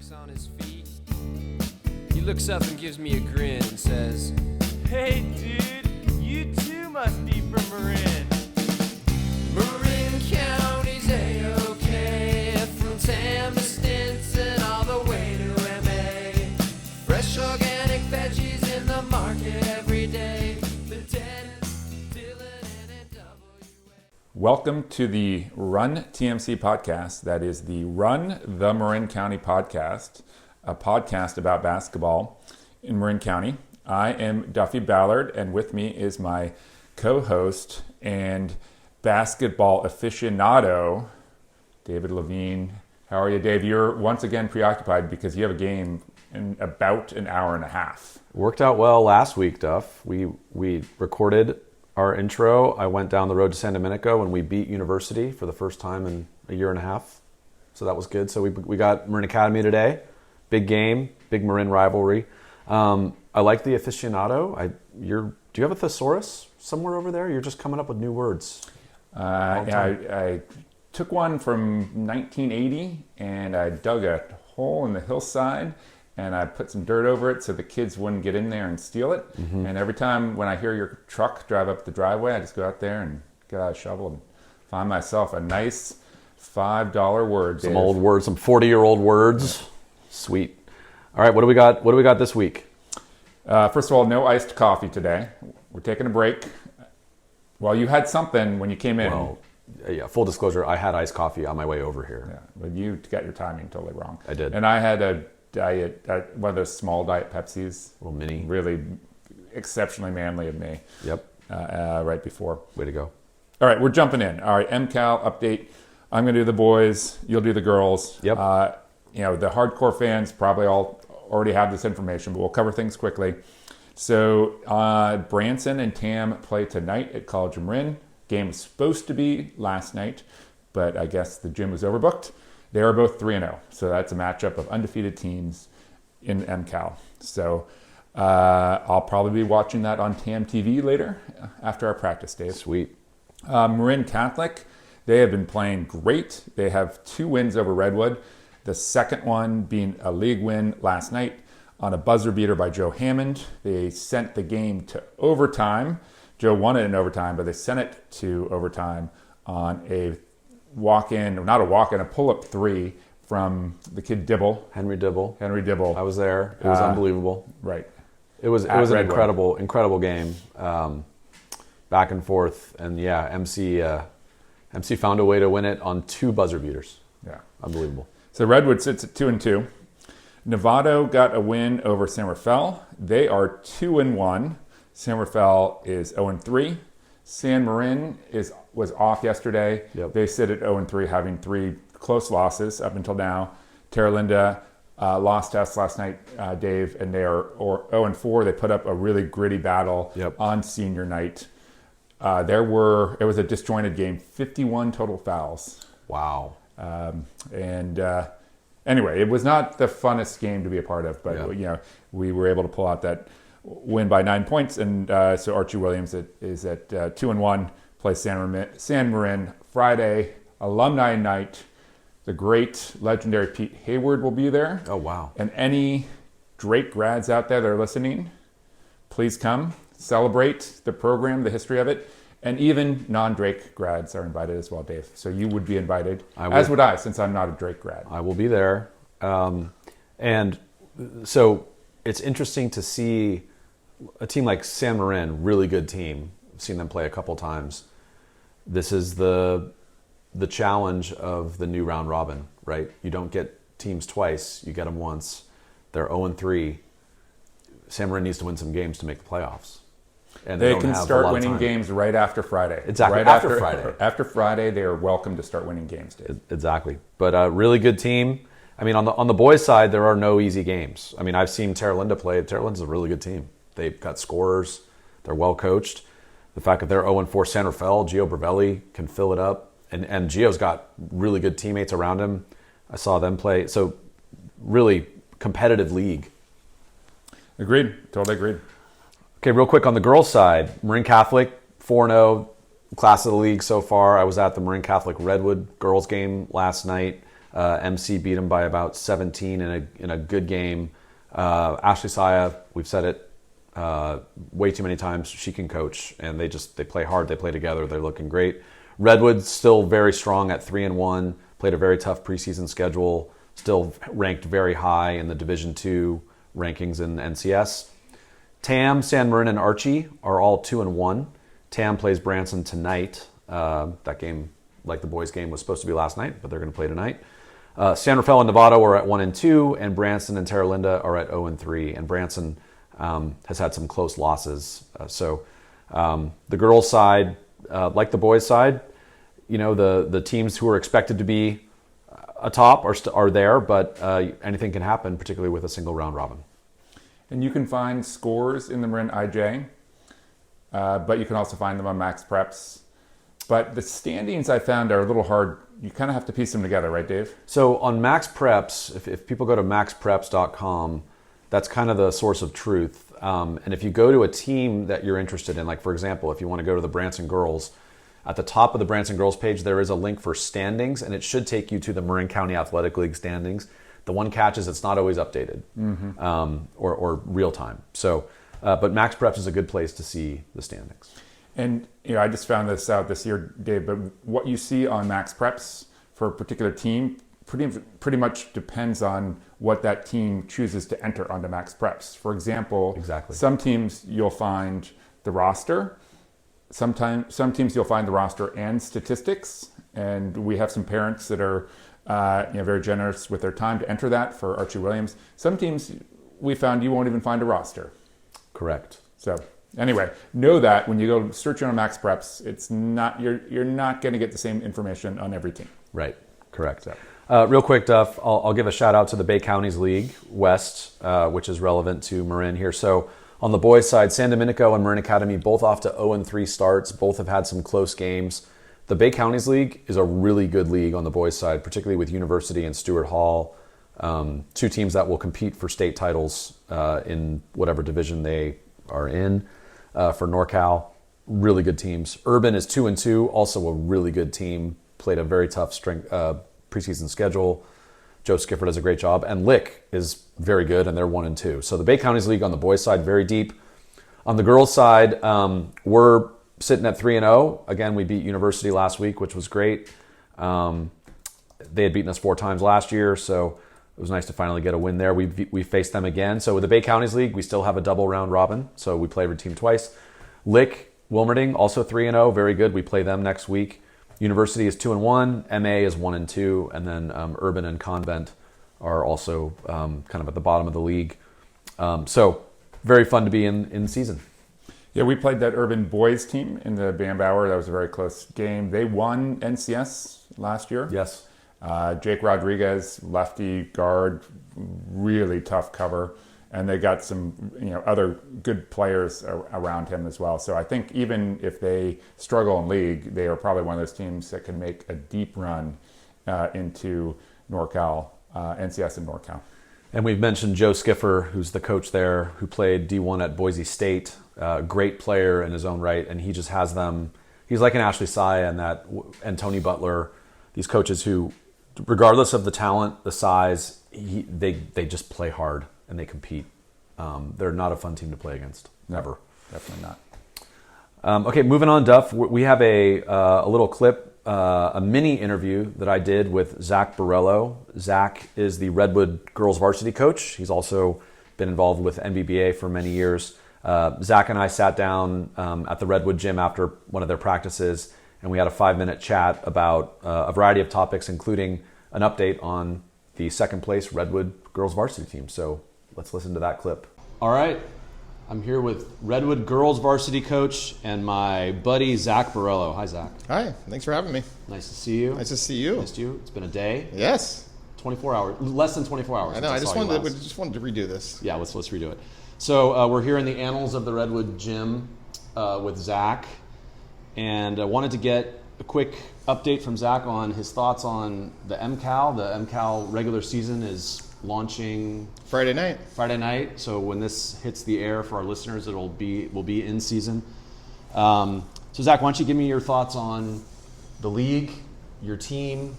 Quick's on his feet. He looks up and gives me a grin and says, Hey dude, you too must be from Marin. Marin County's A-OK, from Tam to Stinson all the way to MA. Fresh organic veggies in the market every day. The Dennis, Dylan, and NWA. Welcome to the Run TMC podcast. That is the Run the Marin County podcast, a podcast about basketball in Marin County. I am Duffy Ballard, and with me is my co-host and basketball aficionado, David Levine. How are you, Dave? You're once again preoccupied because you have a game in about an hour and a half. Worked out well last week, Duff. We recorded our intro. I went down the road to San Domenico and we beat University for the first time in a year and a half. So that was good. So we got Marin Academy today. Big game, big Marin rivalry. I like the aficionado. Do you have a thesaurus somewhere over there? You're just coming up with new words. I took one from 1980 and I dug a hole in the hillside and I put some dirt over it so the kids wouldn't get in there and steal it. Mm-hmm. And every time when I hear your truck drive up the driveway, I just go out there and get out a shovel and find myself a nice $5 word. Some old words, some 40-year-old words. Yeah. Sweet. All right, what do we got? What do we got this week? First of all, no iced coffee today. We're taking a break. Well, you had something when you came in. Well, yeah, full disclosure, I had iced coffee on my way over here. Yeah, but you got your timing totally wrong. I did. And I had a diet, one of those small diet Pepsis. A little mini. Really exceptionally manly of me. Yep. Right before. Way to go. All right, we're jumping in. All right, MCAL update. I'm going to do the boys. You'll do the girls. Yep. The hardcore fans probably all already have this information, but we'll cover things quickly. So Branson and Tam play tonight at College of Marin. Game was supposed to be last night, but I guess the gym was overbooked. They are both 3-0, so that's a matchup of undefeated teams in MCAL. So I'll probably be watching that on Tam TV later after our practice days. Sweet. Marin Catholic, they have been playing great. They have 2 wins over Redwood. The second one being a league win last night on a buzzer beater by Joe Hammond. They sent the game to overtime. Joe won it in overtime, but they sent it to overtime on a a pull-up 3 from the kid Dibble. Henry Dibble. I was there. It was unbelievable. Right. It was an incredible game. Back and forth. And yeah, MC found a way to win it on 2 buzzer beaters. Yeah. Unbelievable. So Redwood sits at 2-2. Novato got a win over San Rafael. They are 2-1. San Rafael is 0-3. San Marin was off yesterday. Yep. They sit at 0-3, having 3 close losses up until now. Terra Linda lost to us last night, Dave, and they are 0-4. They put up a really gritty battle on senior night. It was a disjointed game, 51 total fouls. Wow. Anyway, it was not the funnest game to be a part of, but we were able to pull out that win by 9 points, and so Archie Williams is at 2-1. Plays San Marin Friday, alumni night. The great legendary Pete Hayward will be there. Oh wow! And any Drake grads out there that are listening, please come celebrate the program, the history of it. And even non-Drake grads are invited as well, Dave. So you would be invited, as would I, since I'm not a Drake grad. I will be there. And so it's interesting to see a team like San Marin, really good team. I've seen them play a couple times. This is the challenge of the new round robin, right? You don't get teams twice. You get them once. They're 0-3. San Marin needs to win some games to make the playoffs. And they can start winning games right after Friday. Exactly. Right after Friday. After Friday, they are welcome to start winning games, Dave. Exactly. But a really good team. I mean, on the boys' side, there are no easy games. I mean, I've seen Terra Linda play. Terra Linda's a really good team. They've got scorers. They're well coached. The fact that they're 0-4 San Rafael, Gio Bravelli can fill it up. And Gio's got really good teammates around him. I saw them play. So really competitive league. Agreed. Totally agreed. Okay, real quick on the girls' side, Marin Catholic 4-0, class of the league so far. I was at the Marin Catholic Redwood girls game last night. MC beat them by about 17 in a good game. Ashley Saya, we've said it way too many times, she can coach, and they play hard, they play together, they're looking great. Redwood's still very strong at 3-1, played a very tough preseason schedule, still ranked very high in the Division II rankings in NCS. Tam, San Marin, and Archie are all 2-1. Tam plays Branson tonight. That game, like the boys' game, was supposed to be last night, but they're going to play tonight. San Rafael and Novato are at 1-2, and Branson and Terra Linda are at 0-3. And Branson has had some close losses. So the girls' side, like the boys' side, the teams who are expected to be atop are there, but anything can happen, particularly with a single round robin. And you can find scores in the Marin IJ, but you can also find them on Max Preps. But the standings I found are a little hard. You kind of have to piece them together, right, Dave? So on Max Preps, if people go to maxpreps.com, that's kind of the source of truth. And if you go to a team that you're interested in, like for example, if you want to go to the Branson girls, at the top of the Branson girls page, there is a link for standings, and it should take you to the Marin County Athletic League standings. The one catch is it's not always updated or real time. So, but Max Preps is a good place to see the standings. And I just found this out this year, Dave, but what you see on Max Preps for a particular team pretty much depends on what that team chooses to enter onto Max Preps. For example, some teams you'll find the roster. Some teams you'll find the roster and statistics, and we have some parents that are very generous with their time to enter that for Archie Williams. Some teams we found you won't even find a roster. Correct. So anyway, know that when you go searching on Max Preps, it's not you're not going to get the same information on every team. Right. Correct. So. Real quick, Duff, I'll give a shout out to the Bay Counties League West, which is relevant to Marin here. So on the boys' side, San Domenico and Marin Academy both off to 0-3 starts. Both have had some close games. The Bay Counties League is a really good league on the boys' side, particularly with University and Stewart Hall, two teams that will compete for state titles in whatever division they are in for NorCal. Really good teams. Urban is 2-2, also a really good team. Played a very tough preseason schedule. Joe Skifford does a great job. And Lick is very good, and they're 1-2. So the Bay Counties League on the boys' side, very deep. On the girls' side, we're sitting at 3-0. Again, we beat University last week, which was great. They had beaten us 4 times last year, so it was nice to finally get a win there. We faced them again. So with the Bay Counties League, we still have a double round robin, so we play every team twice. Lick, Wilmerding, also 3-0, very good. We play them next week. University is 2-1, MA is 1-2, and then Urban and Convent are also kind of at the bottom of the league. So very fun to be in season. Yeah, we played that Urban boys team in the Bambauer. That was a very close game. They won NCS last year. Yes. Jake Rodriguez, lefty guard, really tough cover. And they got some other good players around him as well. So I think even if they struggle in league, they are probably one of those teams that can make a deep run into NorCal, NCS and NorCal. And we've mentioned Joe Skiffer, who's the coach there, who played D1 at Boise State. Great player in his own right, and he just has them. He's like an Ashley Saya and Tony Butler, these coaches who, regardless of the talent, the size, they just play hard and they compete. They're not a fun team to play against. Never. Definitely not. Okay, moving on, Duff. We have a little clip, a mini interview that I did with Zach Borello. Zach is the Redwood girls varsity coach. He's also been involved with NBBA for many years. Zach and I sat down at the Redwood gym after one of their practices, and we had a 5-minute chat about a variety of topics, including an update on the second place Redwood girls varsity team. So let's listen to that clip. All right. I'm here with Redwood girls varsity coach and my buddy Zach Borello. Hi, Zach. Hi. Thanks for having me. Nice to see you. Nice to see you. Missed you. It's been a day. Yes. 24 hours. Less than 24 hours. I know. I just wanted to redo this. Yeah, let's redo it. So we're here in the annals of the Redwood gym with Zach, and I wanted to get a quick update from Zach on his thoughts on the MCAL. The MCAL regular season is launching Friday night. So when this hits the air for our listeners, we'll be in season. So Zach, why don't you give me your thoughts on the league, your team,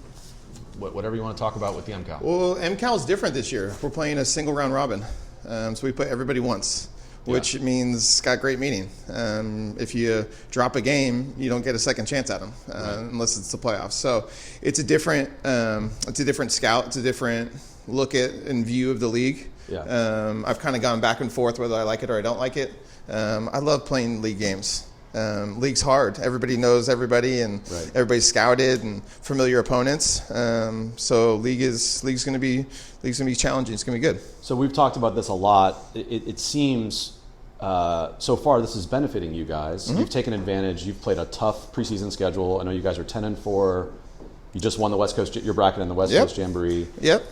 whatever you want to talk about with the MCAL. Well, MCAL is different this year. We're playing a single round robin. So we play everybody once, which means it's got great meaning. If you drop a game, you don't get a second chance at them unless it's the playoffs. So it's a different scout. It's a different look at and view of the league. Yeah. I've kind of gone back and forth whether I like it or I don't like it. I love playing league games. League's hard. Everybody knows everybody, and everybody's scouted and familiar opponents. So league's going to be challenging. It's going to be good. So we've talked about this a lot. It seems so far this is benefiting you guys. Mm-hmm. You've taken advantage. You've played a tough preseason schedule. I know you guys are 10-4. You just won the West Coast, your bracket in the West Coast Jamboree. Yep.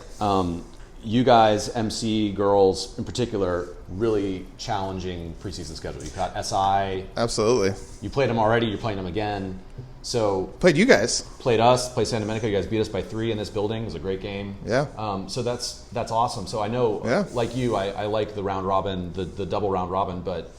You guys, MC girls in particular, really challenging preseason schedule. You've got SI. Absolutely. You played them already. You're playing them again. So played you guys. Played us. Played Santa Monica. You guys beat us by 3 in this building. It was a great game. Yeah. So that's awesome. So I know, like you, I like the round robin, the double round robin, but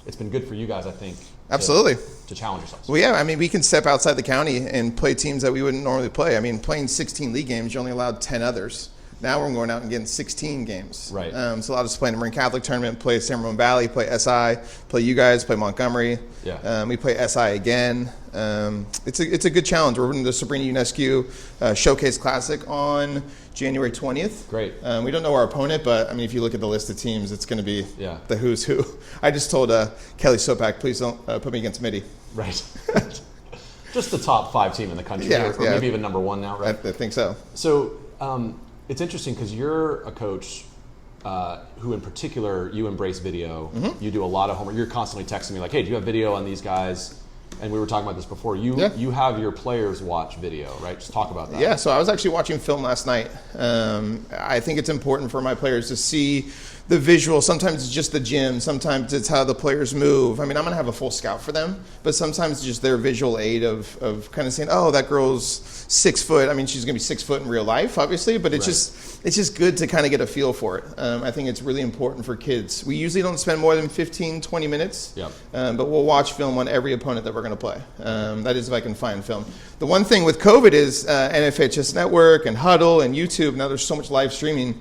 it's been good for you guys, I think. Absolutely. To challenge yourselves. Well, yeah. I mean, we can step outside the county and play teams that we wouldn't normally play. I mean, playing 16 league games, you're only allowed 10 others. Now we're going out and getting 16 games. Right. So a lot of us play in the Marin Catholic tournament, play San Ramon Valley, play SI, play you guys, play Montgomery. Yeah. We play SI again. It's a good challenge. We're in the Sabrina Ionescu Showcase Classic on January 20th. Great. We don't know our opponent, but I mean, if you look at the list of teams, it's going to be the who's who. I just told Kelly Sopak, please don't put me against Mitty. Right. Just the top 5 team in the country, or maybe even number 1 now, right? I think so. So it's interesting because you're a coach who, in particular, you embrace video. Mm-hmm. You do a lot of homework. You're constantly texting me like, "Hey, do you have video on these guys?" And we were talking about this before. You have your players watch video, right? Just talk about that. Yeah. So I was actually watching film last night. I think it's important for my players to see the visual. Sometimes it's just the gym. Sometimes it's how the players move. I mean, I'm going to have a full scout for them, but sometimes it's just their visual aid of kind of saying, oh, that girl's 6 foot. I mean, she's going to be 6 foot in real life, obviously, but it's just good to kind of get a feel for it. I think it's really important for kids. We usually don't spend more than 15, 20 minutes, but we'll watch film on every opponent that we're going to play. That is if I can find film. The one thing with COVID is NFHS Network and Huddle and YouTube, now there's so much live streaming,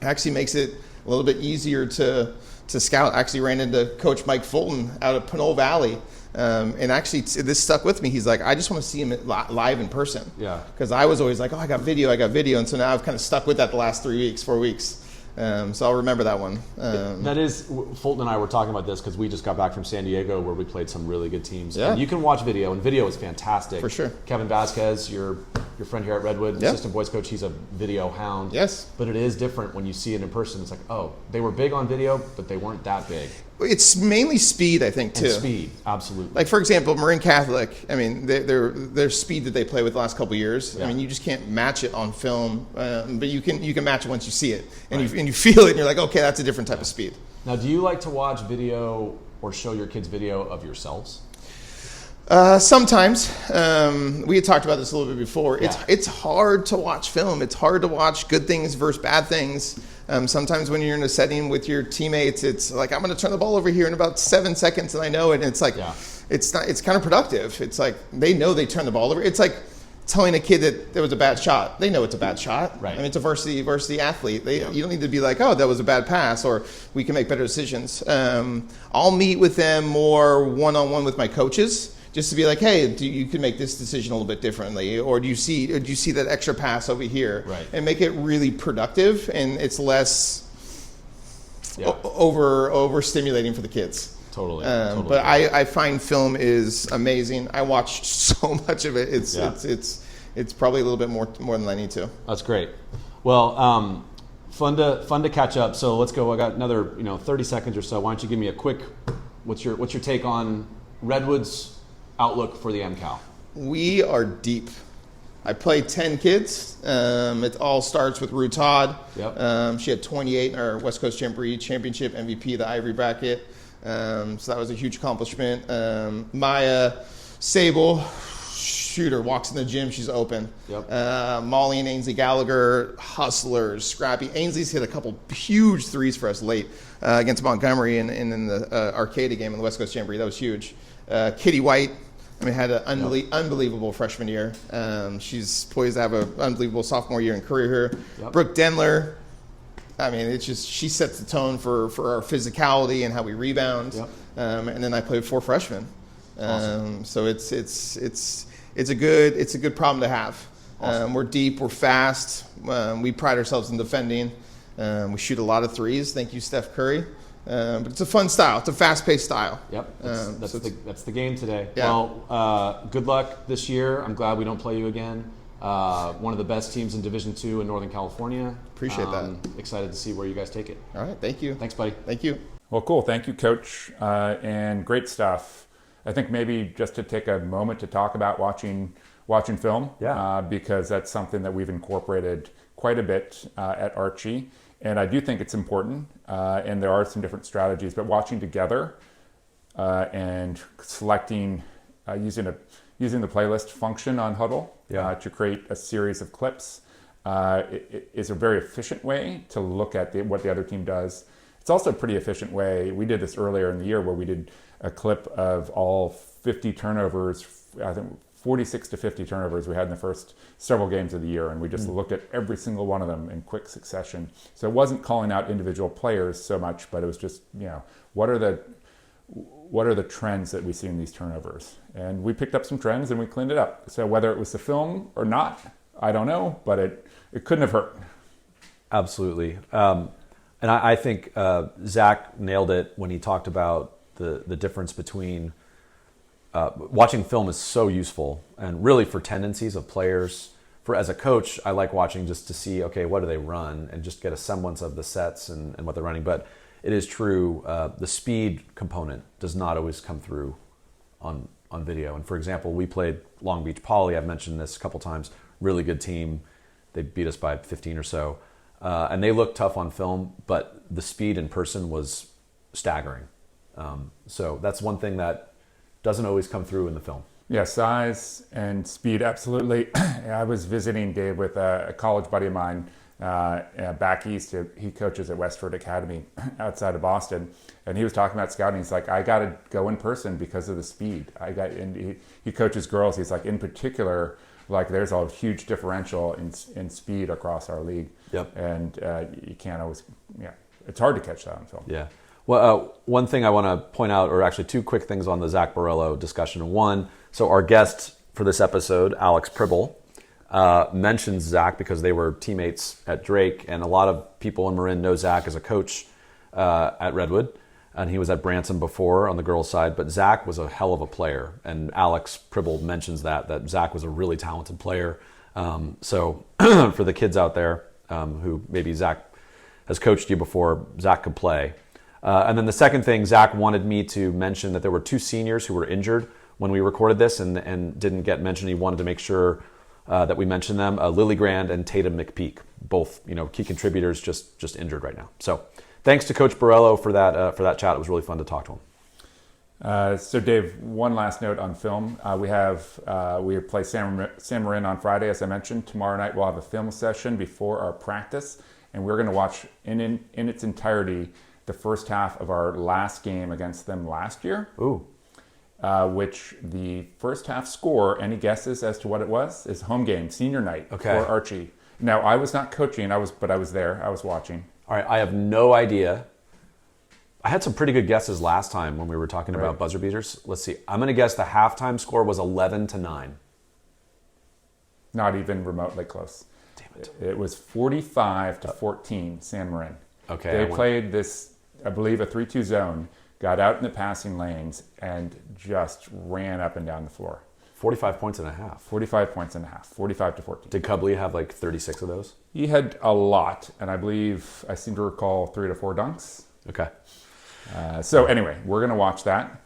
actually makes it a little bit easier to scout. I actually ran into Coach Mike Fulton out of Pinole Valley, and actually this stuck with me. He's like, I just want to see him live in person. Yeah. Because I was always like, oh, I got video, and so now I've kind of stuck with that the last 4 weeks. So I'll remember that one. That is, Fulton and I were talking about this because we just got back from San Diego where we played some really good teams. Yeah. And you can watch video, and video is fantastic. For sure. Kevin Vasquez, your friend here at Redwood, assistant boys coach, he's a video hound. Yes. But it is different when you see it in person. It's like, oh, they were big on video, but they weren't that big. It's mainly speed, I think, too. And speed, absolutely. Like, for example, Marin Catholic, I mean, their speed that they play with the last couple of years, I mean, you just can't match it on film, but you can match it once you see it. And, you feel it, and you're like, okay, that's a different type of speed. Now, do you like to watch video or show your kids video of yourselves? Sometimes. We had talked about this a little bit before. It's hard to watch film. It's hard to watch good things versus bad things. Sometimes when you're in a setting with your teammates, it's like, I'm going to turn the ball over here in about 7 seconds, and I know it. And it's like, it's counterproductive. It's like they know they turn the ball over. It's like telling a kid that there was a bad shot. They know it's a bad shot. Right. I mean, it's a varsity athlete. You don't need to be like, oh, that was a bad pass, or we can make better decisions. I'll meet with them more one-on-one with my coaches, just to be like, hey, you can make this decision a little bit differently, or do you see that extra pass over here, and make it really productive, and it's less over stimulating for the kids. Totally. But I find film is amazing. I watch so much of it. It's probably a little bit more than I need to. That's great. Well, fun to catch up. So let's go. I got another 30 seconds or so. Why don't you give me a quick what's your take on Redwood's outlook for the MCAL? We are deep. I play 10 kids. It all starts with Rue Todd. Yep. She had 28 in our West Coast Jamboree Championship MVP, the Ivory bracket. So that was a huge accomplishment. Maya Sable, shooter, walks in the gym, she's open. Yep. Molly and Ainsley Gallagher, hustlers, scrappy. Ainsley's hit a couple huge threes for us late against Montgomery and in the Arcadia game in the West Coast Jamboree. That was huge. Kitty White, I mean, had an unbelievable freshman year. She's poised to have an unbelievable sophomore year in career here. Yep. Brooke Denler, I mean, it's just she sets the tone for our physicality and how we rebound. Yep. And then I played 4 freshmen. Awesome. So it's a good problem to have. Awesome. We're deep, we're fast. We pride ourselves in defending. We shoot a lot of threes. Thank you, Steph Curry. But it's a fun style. It's a fast-paced style. Yep, that's the game today. Yeah. Well, good luck this year. I'm glad we don't play you again. One of the best teams in Division II in Northern California. Appreciate that. Excited to see where you guys take it. All right, thank you. Thanks, buddy. Thank you. Well, cool. Thank you, Coach, and great stuff. I think maybe just to take a moment to talk about watching film, because that's something that we've incorporated quite a bit at Archie, and I do think it's important. And there are some different strategies, but watching together and selecting using the playlist function on Huddle to create a series of clips it is a very efficient way to look at what the other team does. It's also a pretty efficient way. We did this earlier in the year where we did a clip of all 50 turnovers, I think 46 to 50 turnovers we had in the first several games of the year, and we just looked at every single one of them in quick succession. So it wasn't calling out individual players so much, but it was just, what are the trends that we see in these turnovers? And we picked up some trends and we cleaned it up. So whether it was the film or not, I don't know, but it couldn't have hurt. Absolutely. And I think Zach nailed it when he talked about the difference between watching film is so useful, and really for tendencies of players. As a coach, I like watching just to see, okay, what do they run, and just get a semblance of the sets and what they're running. But it is true, the speed component does not always come through on video. And for example, we played Long Beach Poly. I've mentioned this a couple times. Really good team. They beat us by 15 or so. And they looked tough on film, but the speed in person was staggering. So that's one thing that doesn't always come through in the film. Yeah, size and speed, absolutely. I was visiting Dave with a college buddy of mine back east. He coaches at Westford Academy outside of Boston, and he was talking about scouting. He's like, I got to go in person because of the speed. And he coaches girls. He's like, in particular, like there's a huge differential in speed across our league. Yep. And you can't always, it's hard to catch that on film. Yeah. Well, one thing I want to point out, or actually 2 quick things on the Zach Borrello discussion. One, so our guest for this episode, Alex Pribble, mentions Zach because they were teammates at Drake, and a lot of people in Marin know Zach as a coach at Redwood, and he was at Branson before on the girls' side, but Zach was a hell of a player, and Alex Pribble mentions that Zach was a really talented player. So for the kids out there who maybe Zach has coached you before, Zach could play. And then the second thing, Zach wanted me to mention that there were 2 seniors who were injured when we recorded this and didn't get mentioned. He wanted to make sure that we mentioned them, Lily Grand and Tatum McPeak, both key contributors, just injured right now. So thanks to Coach Borrello for that chat. It was really fun to talk to him. So Dave, one last note on film. We play San Marin on Friday, as I mentioned. Tomorrow night we'll have a film session before our practice, and we're going to watch in its entirety the first half of our last game against them last year. Ooh. Which the first half score, any guesses as to what it was? Is home game, senior night for Archie. Now, I was not coaching, but I was there. I was watching. All right, I have no idea. I had some pretty good guesses last time when we were talking about buzzer beaters. Let's see. I'm going to guess the halftime score was 11-9. Not even remotely close. Damn it. It was 45-14, San Marin. Okay. They played this, I believe, a 3-2 zone, got out in the passing lanes, and just ran up and down the floor. 45 points and a half. 45 points and a half, 45-14. Did Cubley have like 36 of those? He had a lot, and I seem to recall 3 to 4 dunks. Okay. So anyway, we're going to watch that.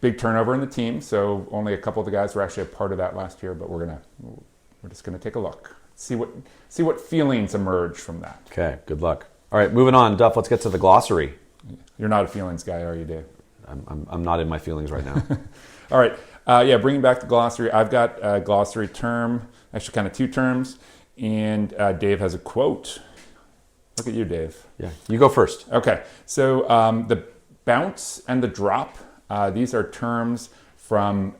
Big turnover in the team, so only a couple of the guys were actually a part of that last year, but we're just going to take a look. See what feelings emerge from that. Okay, good luck. All right, moving on. Duff, let's get to the glossary. You're not a feelings guy, are you, Dave? I'm not in my feelings right now. All right. Bringing back the glossary. I've got a glossary term, actually kind of 2 terms, and Dave has a quote. Look at you, Dave. Yeah, you go first. Okay. So the bounce and the drop, these are terms from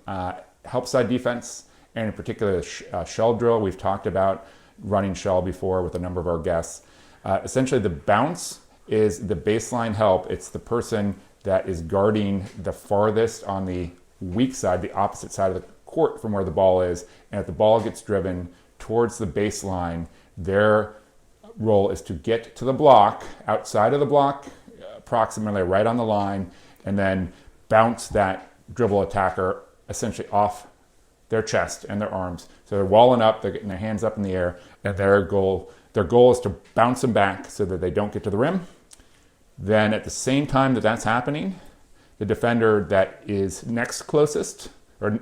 help side defense, and in particular the shell drill. We've talked about running shell before with a number of our guests. Essentially, the bounce is the baseline help. It's the person that is guarding the farthest on the weak side, the opposite side of the court from where the ball is. And if the ball gets driven towards the baseline, their role is to get to the block, outside of the block, approximately right on the line, and then bounce that dribble attacker essentially off their chest and their arms. So they're walling up, they're getting their hands up in the air, and their goal is to bounce them back so that they don't get to the rim. Then at the same time that that's happening, the defender that is next farthest away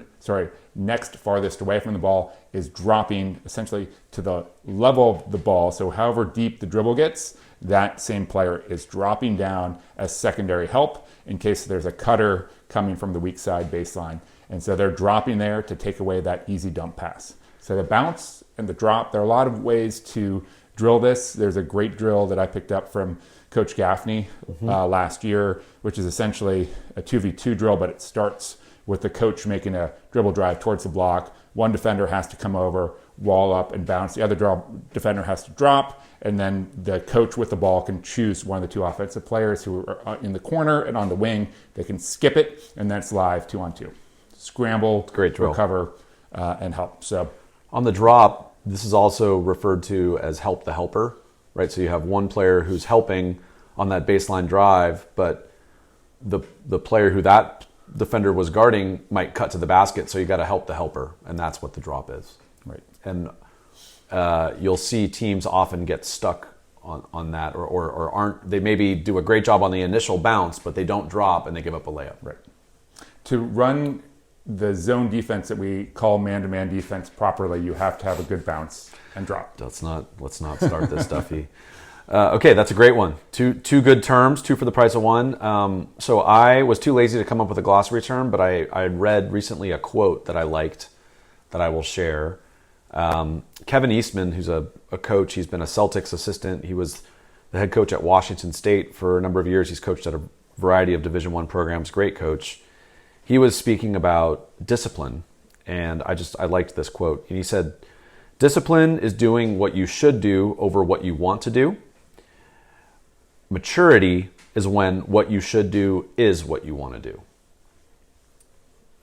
from the ball is dropping essentially to the level of the ball. So however deep the dribble gets, that same player is dropping down as secondary help in case there's a cutter coming from the weak side baseline. And so they're dropping there to take away that easy dump pass. So the bounce and the drop, there are a lot of ways to drill this. There's a great drill that I picked up from Coach Gaffney last year, which is essentially a 2v2 drill, but it starts with the coach making a dribble drive towards the block. One defender has to come over, wall up, and bounce. The other defender has to drop, and then the coach with the ball can choose one of the two offensive players who are in the corner and on the wing. They can skip it, and that's live 2-on-2. Scramble, great drill, recover, and help. So on the drop, this is also referred to as help the helper, right? So you have one player who's helping on that baseline drive, but the player who that defender was guarding might cut to the basket, so you got to help the helper, and that's what the drop is. Right. And you'll see teams often get stuck on that, or aren't. They maybe do a great job on the initial bounce, but they don't drop and they give up a layup. Right. To run the zone defense that we call man-to-man defense properly, you have to have a good bounce and drop. Let's not start this, Duffy. Okay, that's a great one. Two good terms, two for the price of one. So I was too lazy to come up with a glossary term, but I read recently a quote that I liked that I will share. Kevin Eastman, who's a coach, he's been a Celtics assistant. He was the head coach at Washington State for a number of years. He's coached at a variety of Division I programs. Great coach. He was speaking about discipline, and I liked this quote. And he said, "Discipline is doing what you should do over what you want to do. Maturity is when what you should do is what you want to do."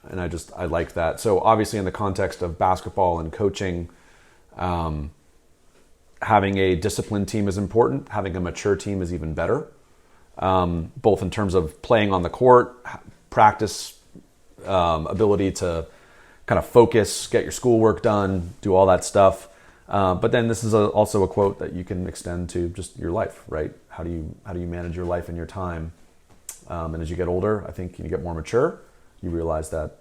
And I like that. So obviously in the context of basketball and coaching, having a disciplined team is important. Having a mature team is even better, both in terms of playing on the court, practice, ability to kind of focus, get your schoolwork done, do all that stuff. But then this is also a quote that you can extend to just your life, right? How do you manage your life and your time? And as you get older, I think you get more mature. You realize that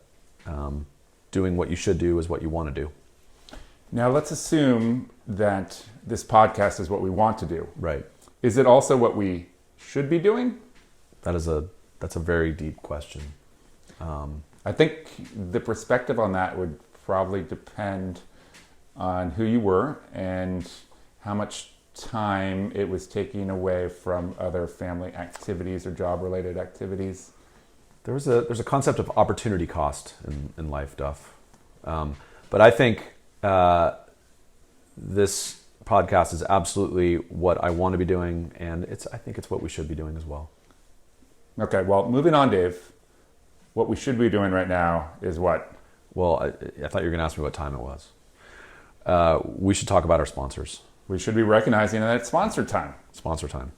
doing what you should do is what you want to do. Now let's assume that this podcast is what we want to do. Right. Is it also what we should be doing? That's a very deep question. I think the perspective on that would probably depend on who you were and how much time it was taking away from other family activities or job-related activities. There's a concept of opportunity cost in life, Duff. But I think this podcast is absolutely what I want to be doing, and I think it's what we should be doing as well. Okay, well, moving on, Dave. What we should be doing right now is what? Well, I thought you were going to ask me what time it was. We should talk about our sponsors. We should be recognizing that it's sponsor time. Sponsor time.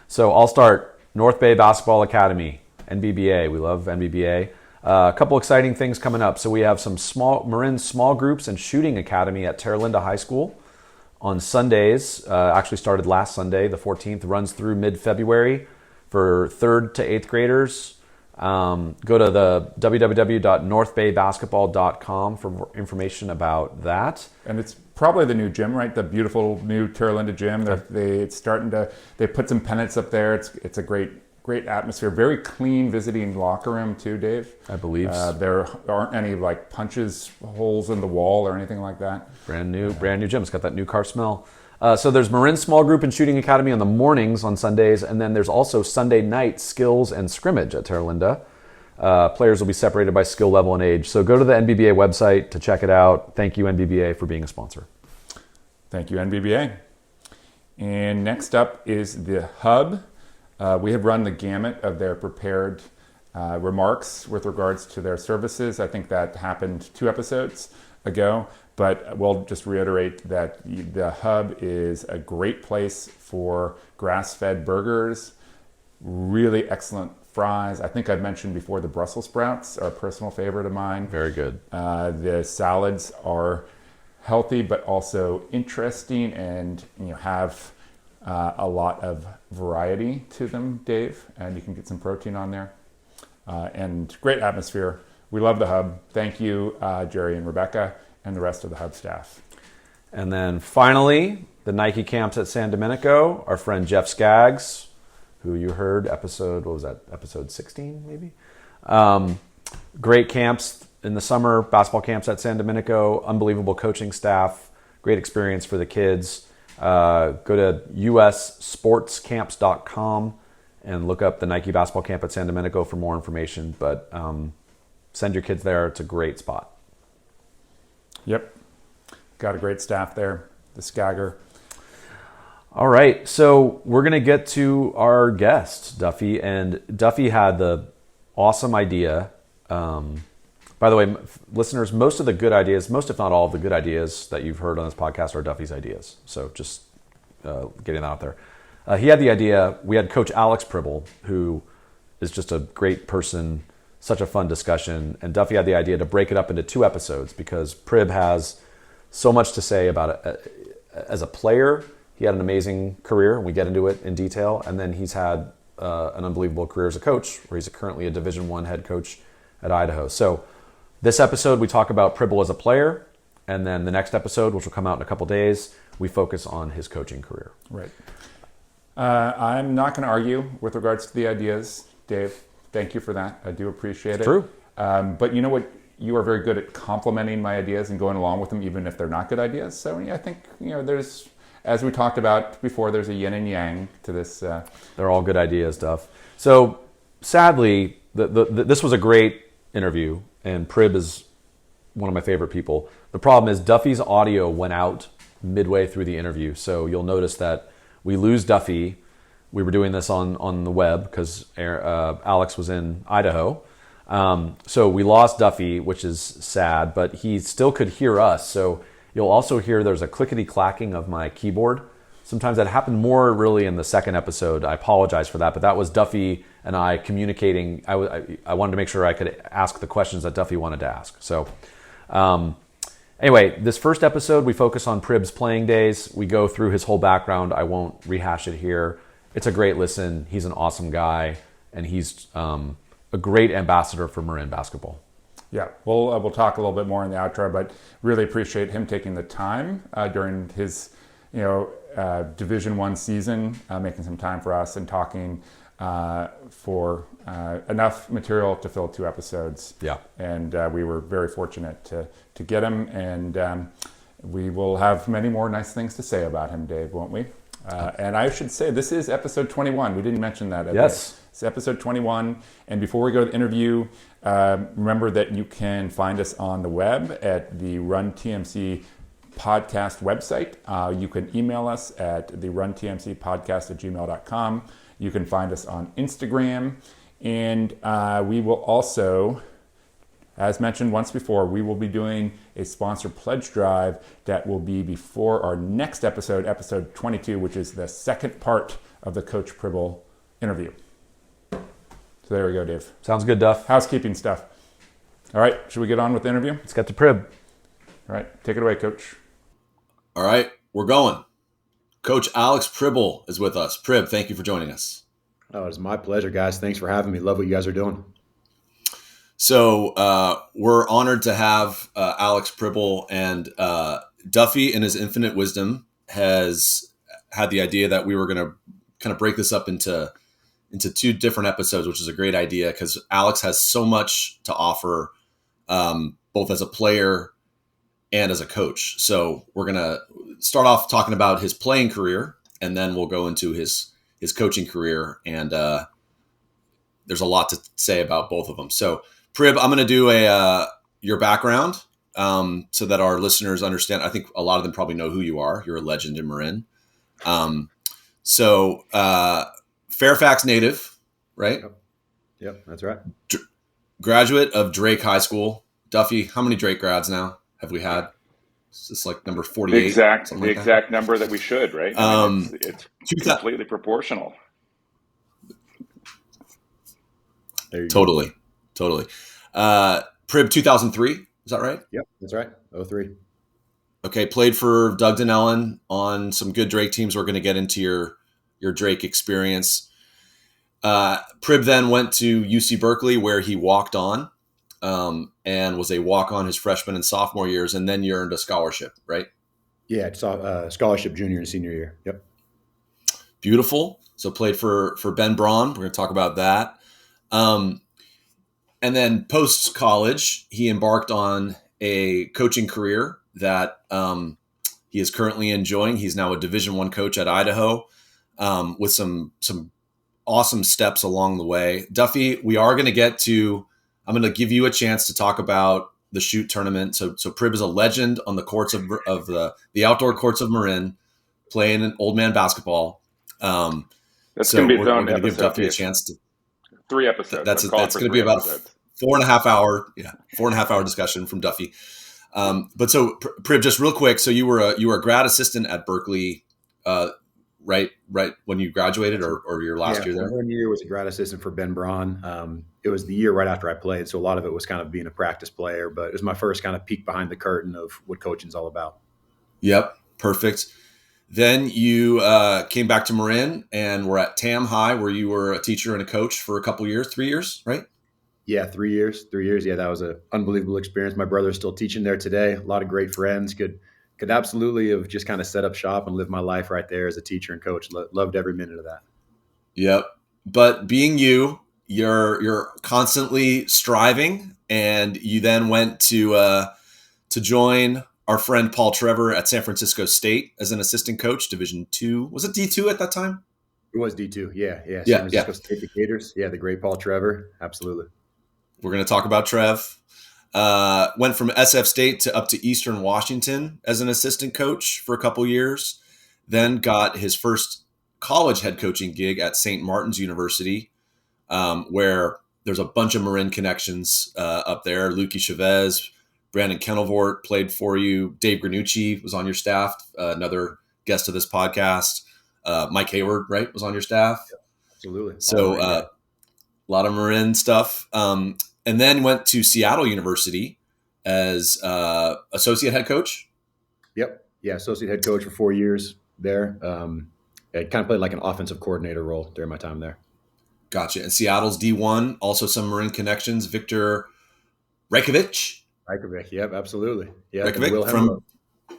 So I'll start. North Bay Basketball Academy, NBBA. We love NBBA. A couple exciting things coming up. So we have some Marin small groups and shooting academy at Terra Linda High School on Sundays. Actually started last Sunday, the 14th, runs through mid-February for 3rd to 8th graders. Go to the www.northbaybasketball.com for more information about that. And it's probably the new gym, right? The beautiful new Terra Linda gym. They put some pennants up there. It's a great atmosphere. Very clean visiting locker room too, Dave. I believe there aren't any like punches holes in the wall or anything like that. Brand new gym. It's got that new car smell. So there's Marin Small Group and Shooting Academy on the mornings on Sundays, and then there's also Sunday night skills and scrimmage at Terra Linda. Players will be separated by skill level and age. So go to the NBBA website to check it out. Thank you, NBBA, for being a sponsor. Thank you, NBBA. And next up is the Hub. We have run the gamut of their prepared remarks with regards to their services. I think that happened 2 episodes ago, but we'll just reiterate that the Hub is a great place for grass-fed burgers, really excellent fries. I think I've mentioned before the Brussels sprouts are a personal favorite of mine. Very good. The salads are healthy but also interesting, and have a lot of variety to them, Dave, and you can get some protein on there. And great atmosphere. We love the Hub. Thank you, Jerry and Rebecca, and the rest of the Hub staff. And then finally, the Nike camps at San Domenico. Our friend Jeff Skaggs, who you heard episode 16 maybe? Great camps in the summer, basketball camps at San Domenico, unbelievable coaching staff, great experience for the kids. Go to ussportscamps.com and look up the Nike basketball camp at San Domenico for more information. But send your kids there. It's a great spot. Yep. Got a great staff there, the Skagger. All right. So we're going to get to our guest, Duffy. And Duffy had the awesome idea. By the way, listeners, most of the good ideas, most if not all of the good ideas that you've heard on this podcast are Duffy's ideas. So just getting that out there. He had the idea. We had Coach Alex Pribble, who is just a great person, such a fun discussion. And Duffy had the idea to break it up into 2 episodes because Prib has so much to say about it. As a player, he had an amazing career, and we get into it in detail. And then he's had an unbelievable career as a coach, where he's currently a Division I head coach at Idaho. So this episode, we talk about Pribble as a player. And then the next episode, which will come out in a couple days, we focus on his coaching career. Right. I'm not going to argue with regards to the ideas, Dave. Thank you for that. I do appreciate it. True. But you know what? You are very good at complimenting my ideas and going along with them, even if they're not good ideas. So yeah, I think, there's, as we talked about before, there's a yin and yang to this. They're all good ideas, Duff. So sadly, this was a great interview, and Prib is one of my favorite people. The problem is Duffy's audio went out midway through the interview. So you'll notice that we lose Duffy. We were doing this on the web because Alex was in Idaho. So we lost Duffy, which is sad, but he still could hear us. So you'll also hear there's a clickety clacking of my keyboard. Sometimes that happened more really in the second episode. I apologize for that, but that was Duffy and I communicating. I wanted to make sure I could ask the questions that Duffy wanted to ask. So anyway, this first episode, we focus on Prib's playing days. We go through his whole background. I won't rehash it here. It's a great listen. He's an awesome guy, and he's a great ambassador for Marin basketball. Yeah, we'll talk a little bit more in the outro, but really appreciate him taking the time during his Division I season, making some time for us and talking for enough material to fill 2 episodes. Yeah, and we were very fortunate to get him, and we will have many more nice things to say about him, Dave, won't we? And I should say, this is episode 21. We didn't mention that. Yes. It's episode 21. And before we go to the interview, remember that you can find us on the web at the Run TMC podcast website. You can email us at the runtmcpodcast@gmail.com. You can find us on Instagram. And we will also, as mentioned once before, we will be doing a sponsor pledge drive that will be before our next episode, episode 22, which is the second part of the Coach Pribble interview. So there we go, Dave. Sounds good, Duff. Housekeeping stuff. All right, should we get on with the interview? Let's get to Prib. All right, take it away, Coach. All right, we're going. Coach Alex Pribble is with us. Prib, thank you for joining us. Oh, it's my pleasure, guys. Thanks for having me. Love what you guys are doing. So we're honored to have Alex Pribble, and Duffy, in his infinite wisdom, has had the idea that we were going to kind of break this up into 2 different episodes, which is a great idea because Alex has so much to offer, both as a player and as a coach. So we're going to start off talking about his playing career, and then we'll go into his coaching career. And there's a lot to say about both of them. So, Prib, I'm going to do your background so that our listeners understand. I think a lot of them probably know who you are. You're a legend in Marin. Fairfax native, right? Yep, that's right. Graduate of Drake High School. Duffy, how many Drake grads now have we had? Is this like number 48? The exact number that we should, right? It's completely proportional. Totally. Prib 2003, is that right? Yep, that's right. 03. Okay, played for Doug Donnellan on some good Drake teams. We're going to get into your Drake experience. Prib then went to UC Berkeley, where he walked on and was a walk-on his freshman and sophomore years, and then you earned a scholarship, right? Yeah, it's scholarship junior and senior year. Yep. Beautiful. So played for Ben Braun. We're going to talk about that. And then post-college, he embarked on a coaching career that he is currently enjoying. He's now a Division I coach at Idaho with some awesome steps along the way. Duffy, we are going to get to – I'm going to give you a chance to talk about the shoot tournament. So Prib is a legend on the courts of the outdoor courts of Marin, playing an old man basketball. That's going to be its own episode. We're going to give Duffy a chance to 3 episodes. That's going to be about a 4.5 hour discussion from Duffy. But so Prib, just real quick. So you were a grad assistant at Berkeley, right when you graduated, or your last year there? 1 year was a grad assistant for Ben Braun. It was the year right after I played, so a lot of it was kind of being a practice player, but it was my first kind of peek behind the curtain of what coaching's all about. Yep, perfect. Then you came back to Marin and were at Tam High, where you were a teacher and a coach for a couple years, 3 years, right? Yeah, 3 years. 3 years. Yeah, that was an unbelievable experience. My brother's still teaching there today. A lot of great friends. Could absolutely have just kind of set up shop and lived my life right there as a teacher and coach. Loved every minute of that. Yep. But being you're constantly striving, and you then went to join our friend Paul Trevor at San Francisco State as an assistant coach, Division II. Was it D2 at that time? It was D2. Yeah. San Francisco State, the Gators. Yeah, the great Paul Trevor. Absolutely. We're going to talk about Trev. Went from SF State up to Eastern Washington as an assistant coach for a couple years. Then got his first college head coaching gig at St. Martin's University, where there's a bunch of Marin connections up there. Lukey Chavez, Brandon Kenilvort played for you. Dave Granucci was on your staff, another guest of this podcast. Mike Hayward, right, was on your staff. Yeah, absolutely. So a lot of Marin stuff. And then went to Seattle University as associate head coach. Yep. Yeah, associate head coach for 4 years there. I kind of played like an offensive coordinator role during my time there. Gotcha. And Seattle's D1, also some Marin connections. Victor Reykjavik. Yep, absolutely. Yeah, Reykjavik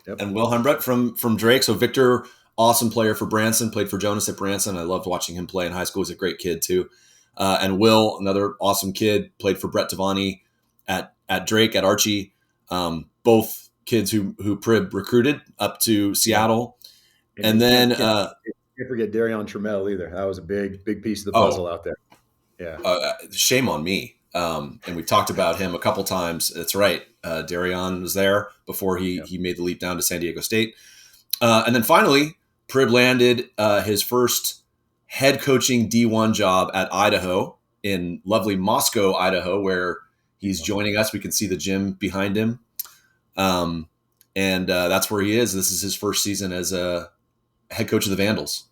and Will Humbrett from Drake. So Victor, awesome player for Branson, played for Jonas at Branson. I loved watching him play in high school. He's a great kid too. And Will, another awesome kid, played for Brett Devani at Drake, at Archie. Both kids who Prib recruited up to Seattle. And then can't forget Darion Trammell either. That was a big piece of the puzzle out there. Yeah. Shame on me. And we've talked about him a couple times. That's right. Darion was there before he made the leap down to San Diego State. And then finally, Prib landed his first head coaching D1 job at Idaho, in lovely Moscow, Idaho, where he's joining us. We can see the gym behind him. And that's where he is. This is his first season as a head coach of the Vandals.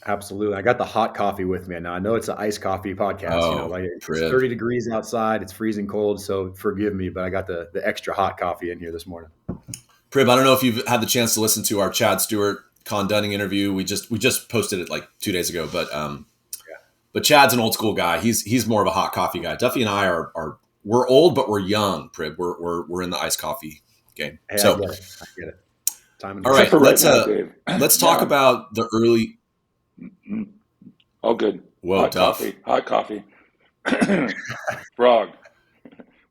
Absolutely. I got the hot coffee with me. Now, I know it's an iced coffee podcast. It's 30 degrees outside. It's freezing cold, so forgive me, but I got the extra hot coffee in here this morning. Prib, I don't know if you've had the chance to listen to our Chad Stewart, Con Dunning interview. We just posted it like 2 days ago, but Chad's an old school guy. He's more of a hot coffee guy. Duffy and I are we're old, but we're young, Prib. We're in the iced coffee game. Hey, so I get it. All right, let's talk about the early. Oh, good. Whoa, hot coffee. Frog.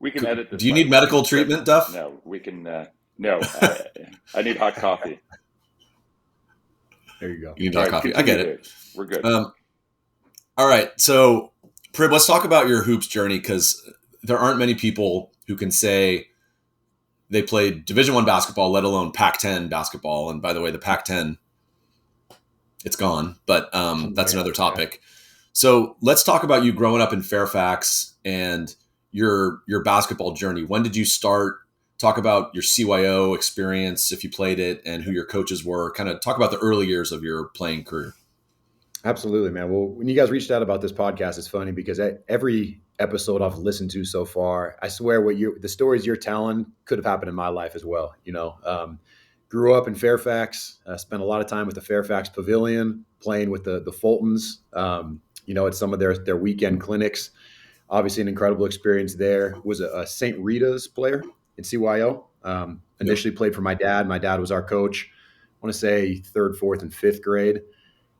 We can edit this. Do you need medical treatment, Duff? No, we can. No, I need hot coffee. There you go. You need hot coffee. I get it. We're good. All right. So Prib, let's talk about your hoops journey, because there aren't many people who can say they played Division I basketball, let alone Pac-10 basketball. And by the way, the Pac-10, it's gone, but that's another topic. So let's talk about you growing up in Fairfax and your basketball journey. When did you start? Talk about your CYO experience, if you played it, and who your coaches were. Kind of talk about the early years of your playing career. Absolutely, man. Well, when you guys reached out about this podcast, it's funny because every episode I've listened to so far, I swear the stories you're telling could have happened in my life as well. Grew up in Fairfax, spent a lot of time with the Fairfax Pavilion, playing with the Fultons, at some of their weekend clinics. Obviously an incredible experience there. Was a St. Rita's player in CYO. Initially played for my dad. My dad was our coach, I want to say 3rd, 4th, and 5th grade.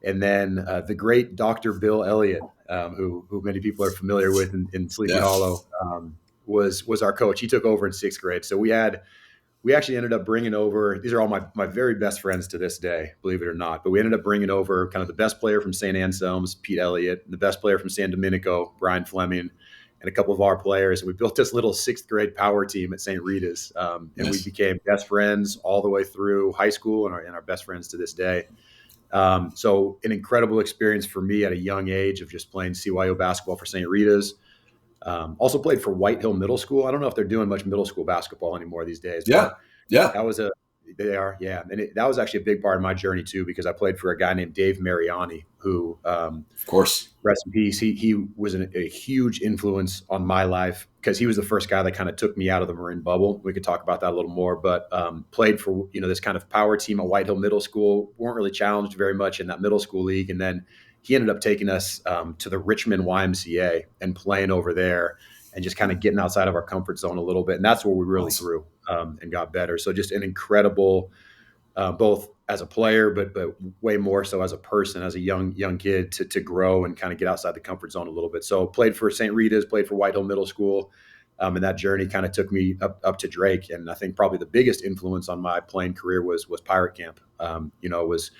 And then the great Dr. Bill Elliott, who many people are familiar with in Sleepy Hollow, was our coach. He took over in 6th grade. So we actually ended up bringing over, these are all my very best friends to this day, believe it or not, but we ended up bringing over kind of the best player from St. Anselm's, Pete Elliott, and the best player from San Domenico, Brian Fleming, and a couple of our players. And we built this little 6th grade power team at St. Rita's. And we became best friends all the way through high school and our best friends to this day. So an incredible experience for me at a young age of just playing CYO basketball for St. Rita's. Also played for White Hill Middle School. I don't know if they're doing much middle school basketball anymore these days. Yeah. They are. Yeah. And that was actually a big part of my journey too, because I played for a guy named Dave Mariani, who, of course, rest in peace. He was a huge influence on my life because he was the first guy that kind of took me out of the Marin bubble. We could talk about that a little more, but played for, this kind of power team at White Hill Middle School. Weren't really challenged very much in that middle school league. And then he ended up taking us to the Richmond YMCA and playing over there and just kind of getting outside of our comfort zone a little bit. And that's where we really grew and got better. So just an incredible, both as a player, but way more so as a person, as a young kid to grow and kind of get outside the comfort zone a little bit. So played for St. Rita's, played for White Hill Middle School. And that journey kind of took me up to Drake. And I think probably the biggest influence on my playing career was Pirate Camp. Was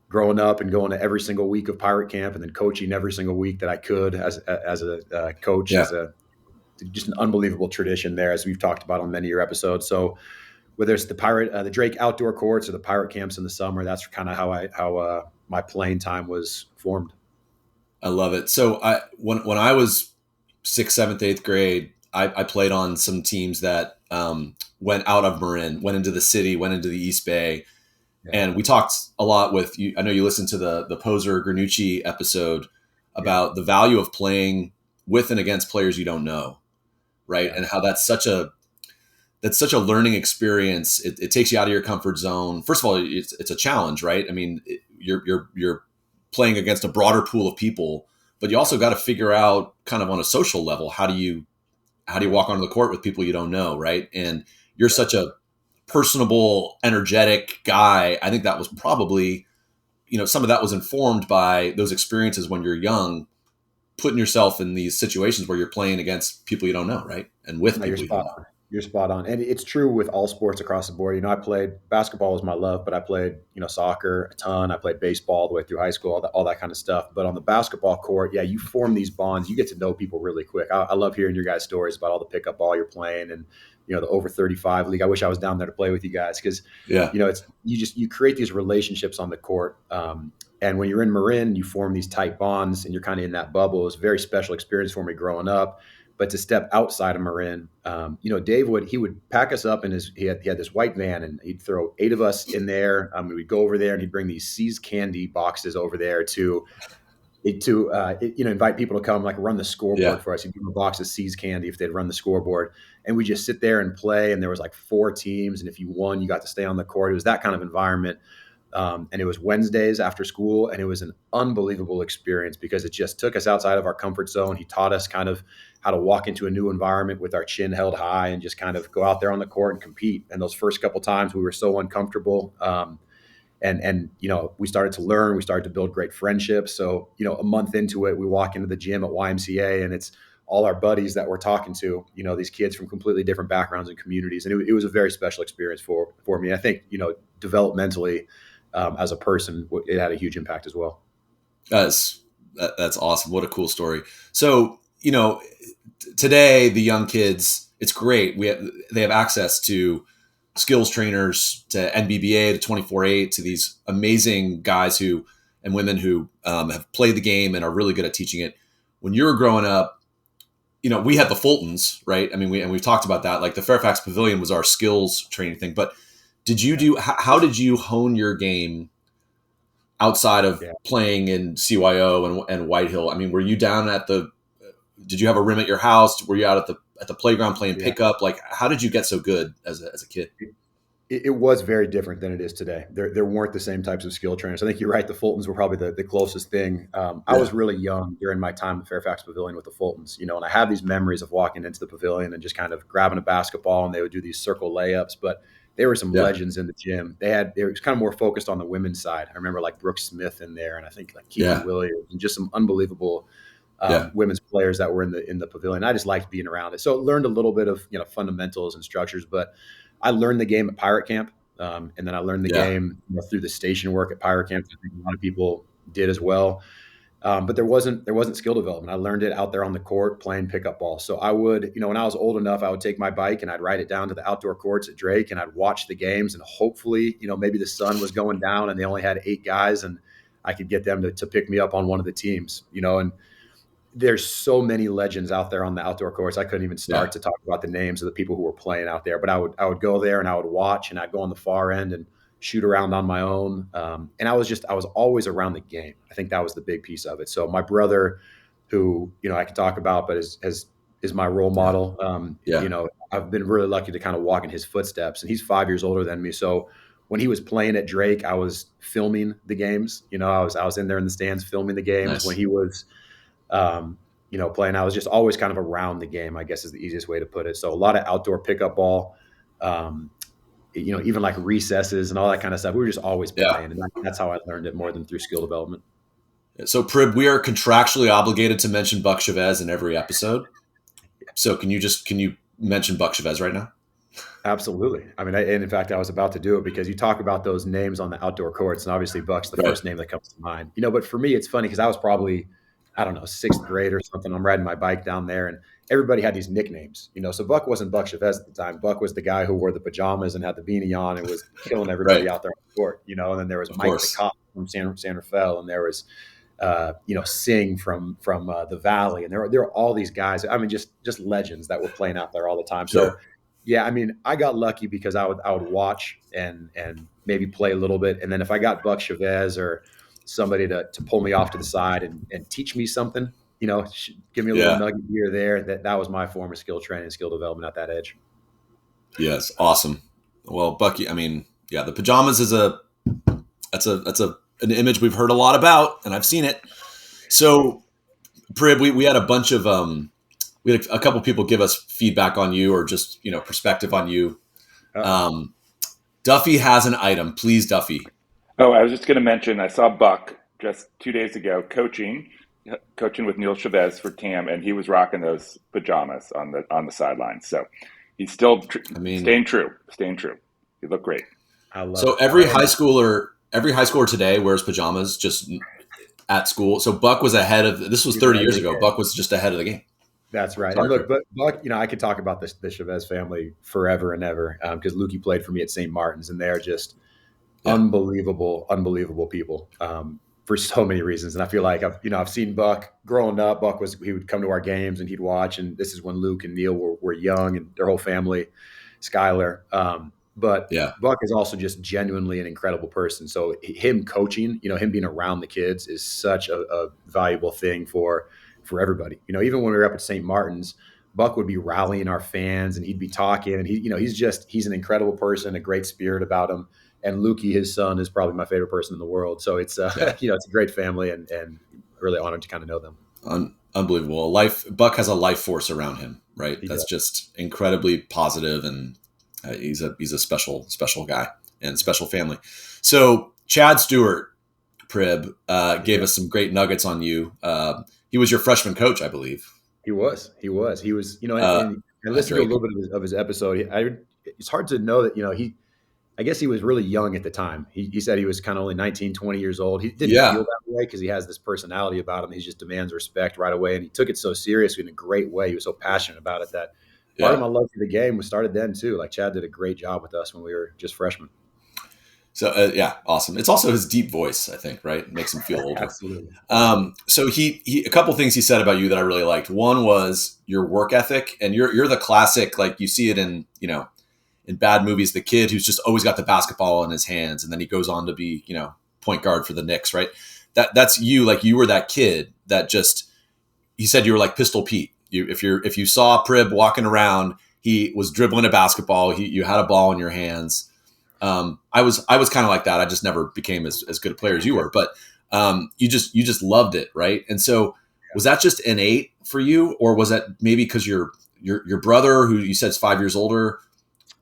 growing up and going to every single week of Pirate Camp and then coaching every single week that I could as a coach, just an unbelievable tradition there, as we've talked about on many of your episodes. So whether it's the Drake outdoor courts or the Pirate Camps in the summer, that's kind of how my playing time was formed. I love it. So when I was 6th, 7th, 8th grade, I played on some teams that went out of Marin, went into the city, went into the East Bay. And we talked a lot with you. I know you listened to the Poser Granucci episode about the value of playing with and against players you don't know, right? Yeah. And how that's such a learning experience. It takes you out of your comfort zone. First of all, it's a challenge, right? I mean, you're playing against a broader pool of people, but you also got to figure out kind of on a social level, how do you walk onto the court with people you don't know, right? And you're such a personable, energetic guy. I think that was probably, some of that was informed by those experiences when you're young, putting yourself in these situations where you're playing against people you don't know, right? And with people you don't know. You're spot on. And it's true with all sports across the board. I played basketball was my love, but I played, soccer a ton. I played baseball all the way through high school, all that kind of stuff. But on the basketball court, you form these bonds. You get to know people really quick. I love hearing your guys' stories about all the pickup ball you're playing and, the over 35 league. I wish I was down there to play with you guys because, you create these relationships on the court. And when you're in Marin, you form these tight bonds and you're kind of in that bubble. It was a very special experience for me growing up. But to step outside of Marin, Dave would pack us up in he had this white van and he'd throw 8 of us in there. We'd go over there and he'd bring these See's candy boxes over there to invite people to come run the scoreboard for us. He'd give them a box of See's candy if they'd run the scoreboard, and we just sit there and play. And there was 4 teams, and if you won, you got to stay on the court. It was that kind of environment. And it was Wednesdays after school, and it was an unbelievable experience because it just took us outside of our comfort zone. He taught us kind of how to walk into a new environment with our chin held high and just kind of go out there on the court and compete. And those first couple times we were so uncomfortable. And we started to learn, we started to build great friendships. So, a month into it, we walk into the gym at YMCA and it's all our buddies that we're talking to, these kids from completely different backgrounds and communities. And it was a very special experience for me. I think, developmentally, as a person, it had a huge impact as well. It's That's awesome. What a cool story. So, today the young kids, it's great. They have access to skills trainers, to NBBA, to 24/8, to these amazing guys and women who have played the game and are really good at teaching it. When you were growing up, we had the Fultons, right? I mean, we've talked about that. Like the Fairfax Pavilion was our skills training thing. But how did you hone your game outside of playing in CYO and Whitehill? I mean, were you down did you have a rim at your house? Were you out at the playground playing pickup? Like, how did you get so good as a kid? It was very different than it is today. There weren't the same types of skill trainers. I think you're right. The Fultons were probably the closest thing. I was really young during my time at Fairfax Pavilion with the Fultons, and I have these memories of walking into the pavilion and just kind of grabbing a basketball, and they would do these circle layups. But there were some legends in the gym. It was kind of more focused on the women's side. I remember like Brooke Smith in there, and I think like Keegan Williams, and just some unbelievable women's players that were in the pavilion. I just liked being around it. So learned a little bit of fundamentals and structures, but I learned the game at Pirate Camp, and then I learned the game through the station work at Pirate Camp. I think a lot of people did as well. But there wasn't skill development. I learned it out there on the court playing pickup ball. So I would, when I was old enough, I would take my bike and I'd ride it down to the outdoor courts at Drake, and I'd watch the games, and hopefully, maybe the sun was going down and they only had 8 guys, and I could get them to pick me up on one of the teams, and there's so many legends out there on the outdoor courts. I couldn't even start to talk about the names of the people who were playing out there, but I would go there and I would watch, and I'd go on the far end and shoot around on my own. And I was always around the game. I think that was the big piece of it. So my brother, who, I can talk about, but is my role model. I've been really lucky to kind of walk in his footsteps, and he's 5 years older than me. So when he was playing at Drake, I was filming the games. I was in there in the stands filming the games. Nice. When he was, playing, I was just always kind of around the game, I guess is the easiest way to put it. So a lot of outdoor pickup ball, even like recesses and all that kind of stuff. We were just always playing. And that's how I learned it more than through skill development. So Prib, we are contractually obligated to mention Buck Chavez in every episode. So can you mention Buck Chavez right now? Absolutely. I mean, and in fact, I was about to do it because you talk about those names on the outdoor courts, and obviously Buck's the first name that comes to mind. But for me, it's funny because I was probably, I don't know, 6th grade or something. I'm riding my bike down there, and everybody had these nicknames, So Buck wasn't Buck Chavez at the time. Buck was the guy who wore the pajamas and had the beanie on and was killing everybody out there on the court, And then there was Mike the Cop from San Rafael, and there was, Singh from the Valley, and there were all these guys. I mean, just legends that were playing out there all the time. Sure. So, yeah, I mean, I got lucky because I would watch and maybe play a little bit, and then if I got Buck Chavez or somebody to pull me off to the side and teach me something, give me a little nugget here or there, that was my form of skill training and skill development at that age. Yes. Awesome. Well, Bucky, I mean, the pajamas is that's an image we've heard a lot about, and I've seen it. So Prib, we had a bunch of, we had a couple people give us feedback on you, or just, perspective on you. Duffy has an item. Please, Duffy. Oh, I was just going to mention, I saw Buck just 2 days ago coaching with Neil Chavez for TAM, and he was rocking those pajamas on the sidelines. So he's still staying true. He looked great. I love so every high schooler today wears pajamas just at school. So Buck was ahead of, this was 30 years ago. Buck was just ahead of the game. That's right. And look, but Buck, I could talk about the Chavez family forever and ever, because Lukey played for me at St. Martin's, and they're just unbelievable people for so many reasons. And I feel like I've seen Buck growing up. He would come to our games and he'd watch, and this is when Luke and Neil were young, and their whole family, Skylar. But Buck is also just genuinely an incredible person. So him coaching, him being around the kids is such a valuable thing for everybody. Even when we were up at St. Martin's, Buck would be rallying our fans, and he'd be talking, and he's an incredible person, a great spirit about him. And Lukey, his son, is probably my favorite person in the world. So it's it's a great family, and really honored to kind of know them. Unbelievable. Buck has a life force around him, right? That's just incredibly positive, and he's a special guy and special family. So Chad Stewart, Prib, gave us some great nuggets on you. He was your freshman coach, I believe. He was. And I listened to a little bit of his episode. It's hard to know that, I guess he was really young at the time. He said he was kind of only 19, 20 years old. He didn't Yeah. feel that way because he has this personality about him. He just demands respect right away. And he took it so seriously in a great way. He was so passionate about it that part of Yeah. my love for the game was started then too. Like Chad did a great job with us when we were just freshmen. So yeah, awesome. It's also his deep voice, I think, right? It makes him feel older. Absolutely. So he a couple things he said about you that I really liked. One was your work ethic, and you're the classic, like you see it in, in bad movies, the kid who's just always got the basketball in his hands, and then he goes on to be, point guard for the Knicks, right? That's you. Like you were that kid that just, he said you were like Pistol Pete. If you saw Prib walking around, he was dribbling a basketball. You had a ball in your hands. I was kind of like that. I just never became as good a player as you were, but you just loved it, right? And so was that just innate for you, or was that maybe because your brother, who you said is 5 years older,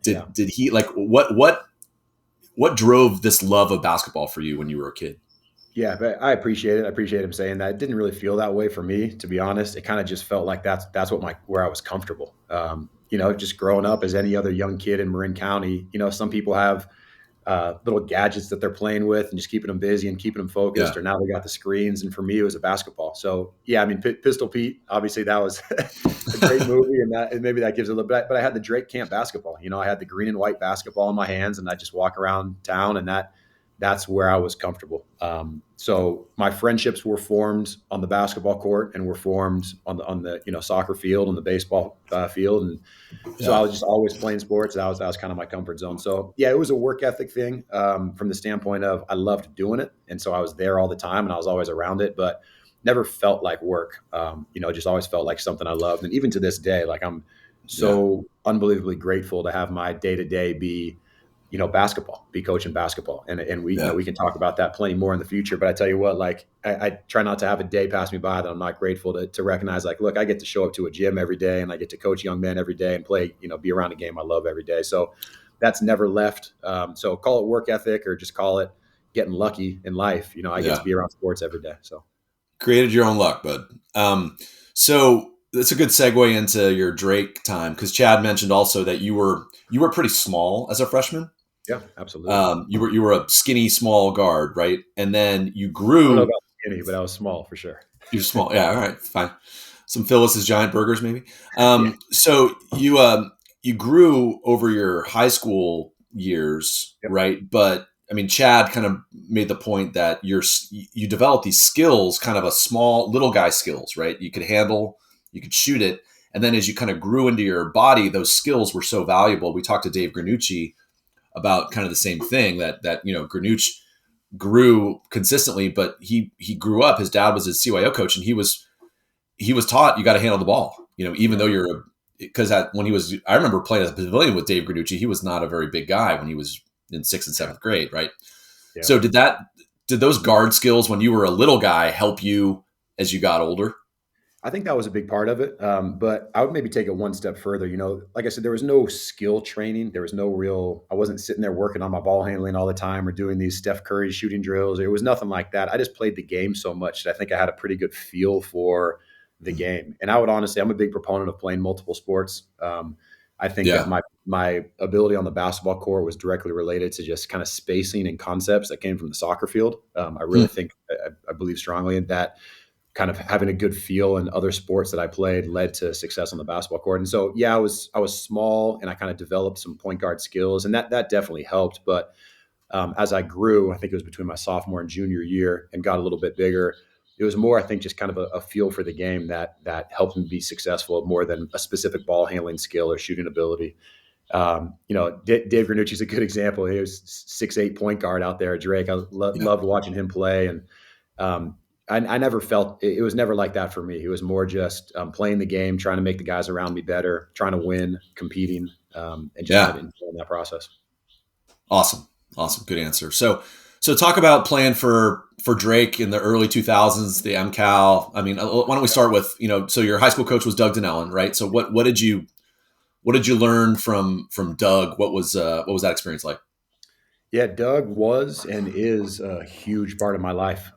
did he, like, what drove this love of basketball for you when you were a kid? Yeah, but I appreciate it. I appreciate him saying that. It didn't really feel that way for me, to be honest. It kind of just felt like that's where I was comfortable. Just growing up as any other young kid in Marin County, some people have little gadgets that they're playing with and just keeping them busy and keeping them focused, or now they got the screens. And for me, it was a basketball. So yeah, I mean, Pistol Pete, obviously that was a great movie, and maybe that gives a little bit, but I had the Drake Camp basketball. I had the green and white basketball in my hands, and I just walk around town, and that's where I was comfortable. So my friendships were formed on the basketball court, and were formed on the soccer field and the baseball field, and so I was just always playing sports. That was kind of my comfort zone. So yeah, it was a work ethic thing from the standpoint of I loved doing it, and so I was there all the time, and I was always around it, but never felt like work. Just always felt like something I loved, and even to this day, like I'm so unbelievably grateful to have my day to day be basketball, be coaching basketball. And we, we can talk about that plenty more in the future, but I tell you what, like I try not to have a day pass me by that I'm not grateful to recognize, like, look, I get to show up to a gym every day, and I get to coach young men every day and play, be around a game I love every day. So that's never left. So call it work ethic, or just call it getting lucky in life. I get to be around sports every day. So created your own luck, bud. So that's a good segue into your Drake time, because Chad mentioned also that you were pretty small as a freshman. Yeah, absolutely. You were a skinny, small guard, right? And then you I grew. don't know about skinny, but I was small for sure. You're small, yeah. All right, fine. Some Phyllis's Giant Burgers, maybe. So you grew over your high school years, right? But I mean, Chad kind of made the point that you developed these skills, kind of a small little guy skills, right? You could handle, you could shoot it, and then as you kind of grew into your body, those skills were so valuable. We talked to Dave Granucci about kind of the same thing, that Granucci grew consistently, but he grew up. His dad was his CYO coach, and he was taught you got to handle the ball. Even though I remember playing at the Pavilion with Dave Granucci. He was not a very big guy when he was in 6th and 7th grade, right? Yeah. So did those guard skills when you were a little guy help you as you got older? I think that was a big part of it. But I would maybe take it one step further. Like I said, there was no skill training. There was I wasn't sitting there working on my ball handling all the time, or doing these Steph Curry shooting drills. It was nothing like that. I just played the game so much that I think I had a pretty good feel for the game. And I would honestly, I'm a big proponent of playing multiple sports. I think that my ability on the basketball court was directly related to just kind of spacing and concepts that came from the soccer field. I really think, I believe strongly in that. Kind of having a good feel in other sports that I played led to success on the basketball court. And so, yeah, I was small, and I kind of developed some point guard skills, and that definitely helped. But as I grew, I think it was between my sophomore and junior year, and got a little bit bigger, it was more, I think, just kind of a feel for the game that helped me be successful more than a specific ball handling skill or shooting ability. Dave Granucci is a good example. He was 6'8" point guard out there at Drake. I loved watching him play, and I never felt it was never like that for me. It was more just playing the game, trying to make the guys around me better, trying to win, competing, and just kind of enjoying that process. Awesome. Good answer. So talk about playing for Drake in the early 2000s, the MCAL. I mean, why don't we start with, so your high school coach was Doug Donnellen, right? So what did you learn from Doug? What was that experience like? Yeah, Doug was and is a huge part of my life.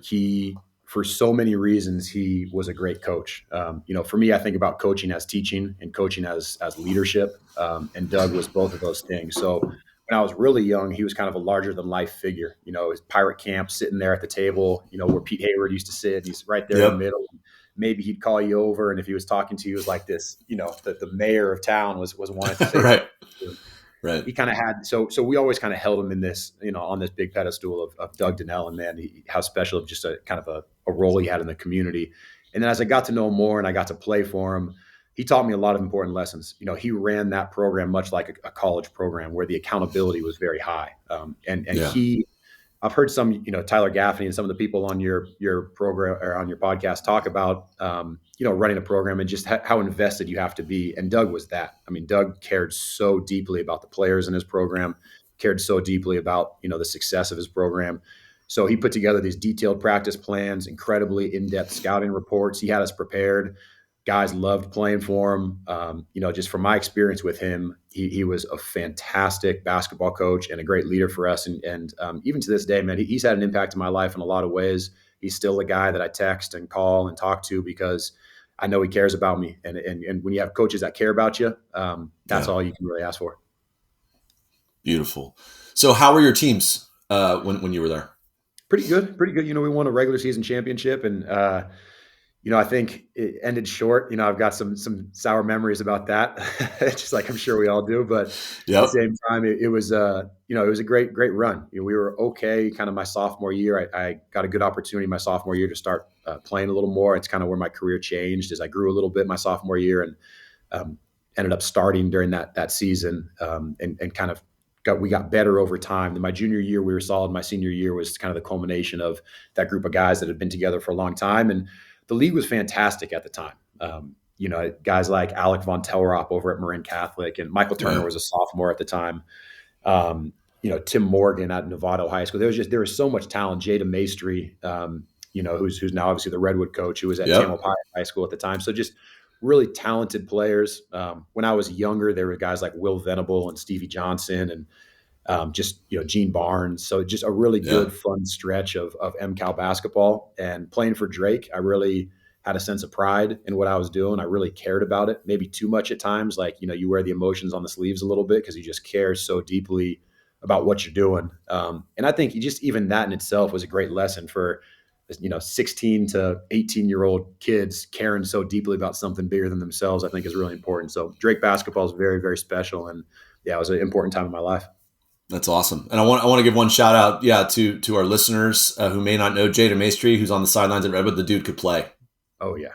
He, for so many reasons, he was a great coach. For me, I think about coaching as teaching and coaching as leadership. And Doug was both of those things. So when I was really young, he was kind of a larger than life figure. His pirate camp, sitting there at the table, where Pete Hayward used to sit. He's right there in the middle. Maybe he'd call you over, and if he was talking to you, it was like this. The mayor of town was wanting to say Right. something. Right. He kind of had so we always kind of held him in this, on this big pedestal of Doug Donnell, and man, how special of just a kind of a role he had in the community. And then as I got to know him more and I got to play for him, he taught me a lot of important lessons. He ran that program much like a college program where the accountability was very high. I've heard some, Tyler Gaffney and some of the people on your program or on your podcast talk about, running a program and just how invested you have to be. And Doug was that. I mean, Doug cared so deeply about the players in his program, cared so deeply about, the success of his program. So he put together these detailed practice plans, incredibly in-depth scouting reports. He had us prepared. Guys loved playing for him. Just from my experience with him, he was a fantastic basketball coach and a great leader for us. And even to this day, man, he's had an impact in my life in a lot of ways. He's still a guy that I text and call and talk to because I know he cares about me. And when you have coaches that care about you, that's all you can really ask for. Beautiful. So how were your teams when you were there? Pretty good. We won a regular season championship, and I think it ended short. I've got some sour memories about that, just like I'm sure we all do. But at the same time, it was a great run. We were okay. Kind of my sophomore year, I got a good opportunity my sophomore year to start playing a little more. It's kind of where my career changed as I grew a little bit my sophomore year, and ended up starting during that season, and kind of we got better over time. Then my junior year, we were solid. My senior year was kind of the culmination of that group of guys that had been together for a long time. And the league was fantastic at the time. Guys like Alec Von Telrop over at Marin Catholic, and Michael Turner was a sophomore at the time. Tim Morgan at Novato High School. There was so much talent. Jada Maestri, who's now obviously the Redwood coach, who was at Tamalpais High School at the time. So just really talented players. When I was younger, there were guys like Will Venable and Stevie Johnson and Gene Barnes. So just a really good, fun stretch of MCal basketball. And playing for Drake, I really had a sense of pride in what I was doing. I really cared about it, maybe too much at times. Like, you wear the emotions on the sleeves a little bit because you just care so deeply about what you're doing. And I think even that in itself was a great lesson for 16 to 18-year-old kids caring so deeply about something bigger than themselves. I think is really important. So Drake basketball is very, very special. And it was an important time in my life. That's awesome. And I want to give one shout out, to our listeners who may not know Jada Maestri, who's on the sidelines at Redwood. The dude could play. Oh yeah,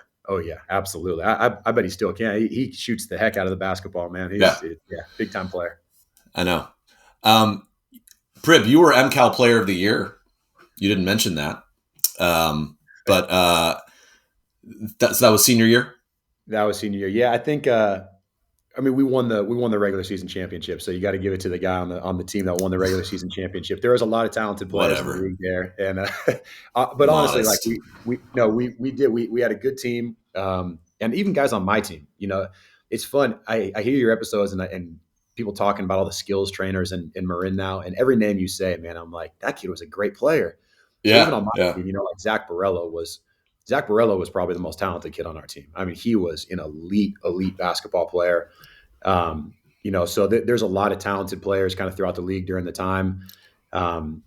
absolutely. I bet he still can. He shoots the heck out of the basketball, man. He's big time player. I know. Prib, you were MCal Player of the Year. You didn't mention that, but that was senior year. That was senior year. Yeah, I think. We won the regular season championship, so you got to give it to the guy on the team that won the regular season championship. There was a lot of talented players in the league there, and but honestly, like we had a good team, and even guys on my team. It's fun. I hear your episodes and people talking about all the skills trainers in Marin now, and every name you say, man, I'm like, that kid was a great player. So even on my team, like Zach Borello was probably the most talented kid on our team. I mean, he was an elite basketball player. So there's a lot of talented players kind of throughout the league during the time. And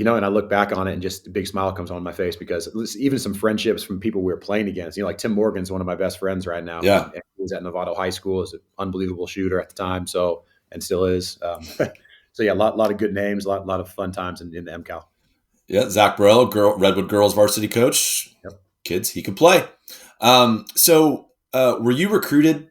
I look back on it and just a big smile comes on my face because even some friendships from people we were playing against, like Tim Morgan's one of my best friends right now. Yeah. And he was at Novato High School, is an unbelievable shooter at the time. And still is. A lot of good names, a lot of fun times in the MCal. Yeah. Zach Burrell, Redwood girls varsity coach. Yep. Kids, he could play. So were you recruited,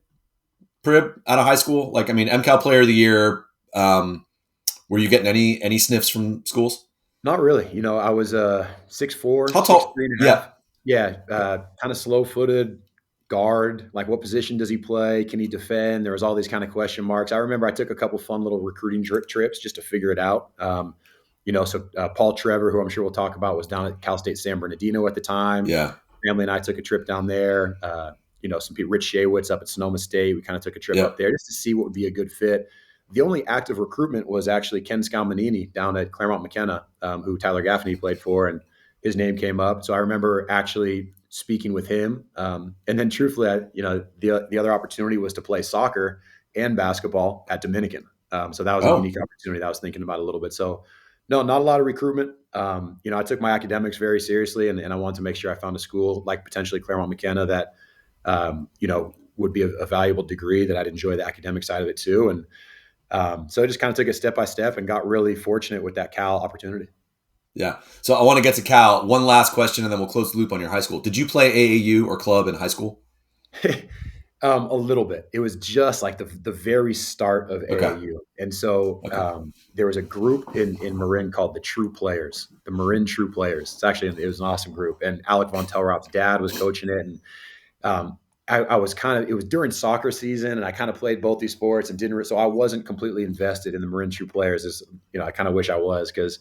Prib, out of high school? Like, MCal Player of the Year. Were you getting any sniffs from schools? Not really. I was 6'4". How tall? 6'3.5". Yeah. Kind of slow-footed guard. Like, what position does he play? Can he defend? There was all these kind of question marks. I remember I took a couple fun little recruiting trips just to figure it out. Paul Trevor, who I'm sure we'll talk about, was down at Cal State San Bernardino at the time. Yeah. Family and I took a trip down there. Some people, Rich Shaywitz up at Sonoma State. We kind of took a trip up there just to see what would be a good fit. The only active recruitment was actually Ken Scalmanini down at Claremont McKenna, who Tyler Gaffney played for, and his name came up. So I remember actually speaking with him. And then truthfully, the other opportunity was to play soccer and basketball at Dominican. So that was a unique opportunity that I was thinking about a little bit. So no, not a lot of recruitment. I took my academics very seriously, and I wanted to make sure I found a school like potentially Claremont McKenna that, would be a valuable degree, that I'd enjoy the academic side of it too. And so I just kind of took it step by step and got really fortunate with that Cal opportunity. Yeah. So I want to get to Cal. One last question, and then we'll close the loop on your high school. Did you play AAU or club in high school? A little bit. It was just like the very start of AAU. And so there was a group in Marin called the True Players, the Marin True Players. It was an awesome group. And Alec Von Telrop's dad was coaching it. And I was it was during soccer season, and I kind of played both these sports and so I wasn't completely invested in the Marin True Players. I kind of wish I was, because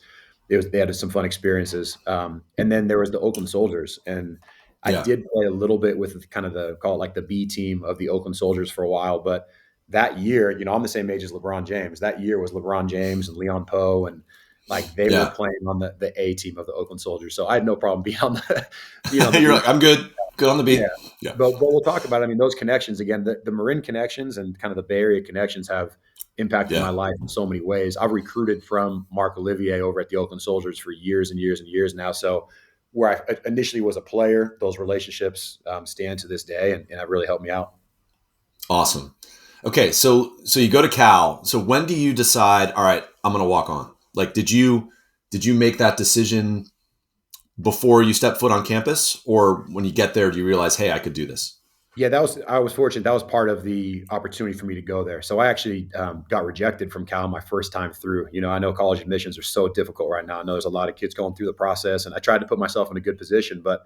they had some fun experiences. And then there was the Oakland Soldiers, and I did play a little bit with kind of call it like the B team of the Oakland Soldiers for a while. But that year, I'm the same age as LeBron James. That year was LeBron James and Leon Poe, and like they were playing on the A team of the Oakland Soldiers. So I had no problem being on the, You're like, I'm good on the B. Yeah. But we'll talk about it. I mean, those connections, again, the Marin connections and kind of the Bay Area connections have impacted my life in so many ways. I've recruited from Mark Olivier over at the Oakland Soldiers for years and years and years now. So where I initially was a player, those relationships stand to this day, and have really helped me out. Awesome. Okay, so you go to Cal. So when do you decide, all right, I'm going to walk on? Like, did you make that decision before you step foot on campus, or when you get there, do you realize, hey, I could do this? Yeah, I was fortunate. That was part of the opportunity for me to go there. So I actually got rejected from Cal my first time through. I know college admissions are so difficult right now. I know there's a lot of kids going through the process, and I tried to put myself in a good position, but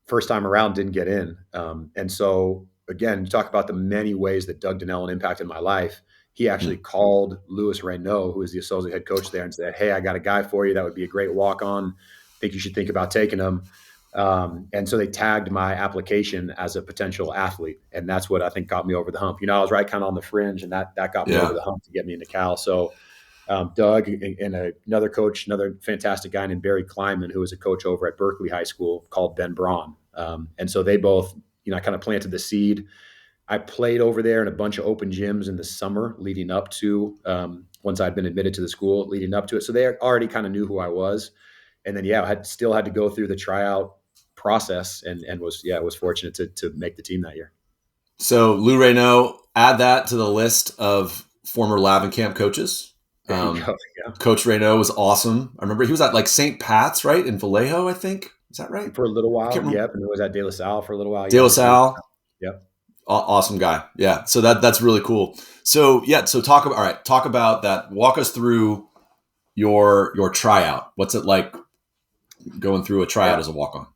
first time around didn't get in. And so again, you talk about the many ways that Doug Donnell impacted my life. He actually called Louis Reynaud, who is the associate head coach there, and said, hey, I got a guy for you that would be a great walk-on. I think you should think about taking him. And so they tagged my application as a potential athlete. And that's what I think got me over the hump. I was right kind of on the fringe, and that got me over the hump to get me into Cal. So Doug and another coach, another fantastic guy named Barry Kleiman, who was a coach over at Berkeley High School, called Ben Braun. And so they both, kind of planted the seed. I played over there in a bunch of open gyms in the summer leading up to, once I'd been admitted to the school, leading up to it. So they already kind of knew who I was. And then, I still had to go through the tryout process, and was fortunate to make the team that year. So Lou Reynaud, add that to the list of former Camp coaches. Coach Reynaud was awesome. I remember he was at like St. Pat's, right? In Vallejo, I think. Is that right? For a little while. Yep. And it was at De La Salle for a little while. De La Salle. Yep. Awesome guy. Yeah. So that's really cool. So so talk about that. Walk us through your tryout. What's it like going through a tryout as a walk-on?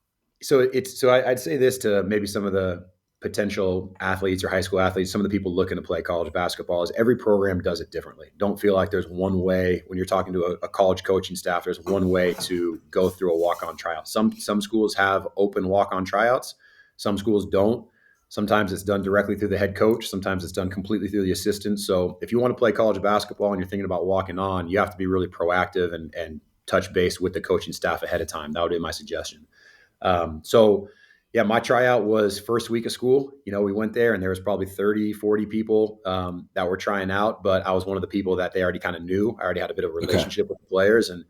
So I'd say this to maybe some of the potential athletes or high school athletes, some of the people looking to play college basketball, is every program does it differently. Don't feel like there's one way when you're talking to a college coaching staff, there's one way to go through a walk-on tryout. Some schools have open walk-on tryouts. Some schools don't. Sometimes it's done directly through the head coach. Sometimes it's done completely through the assistant. So if you want to play college basketball and you're thinking about walking on, you have to be really proactive and touch base with the coaching staff ahead of time. That would be my suggestion. My tryout was first week of school. We went there and there was probably 30, 40 people that were trying out, but I was one of the people that they already kind of knew. I already had a bit of a relationship with the players, and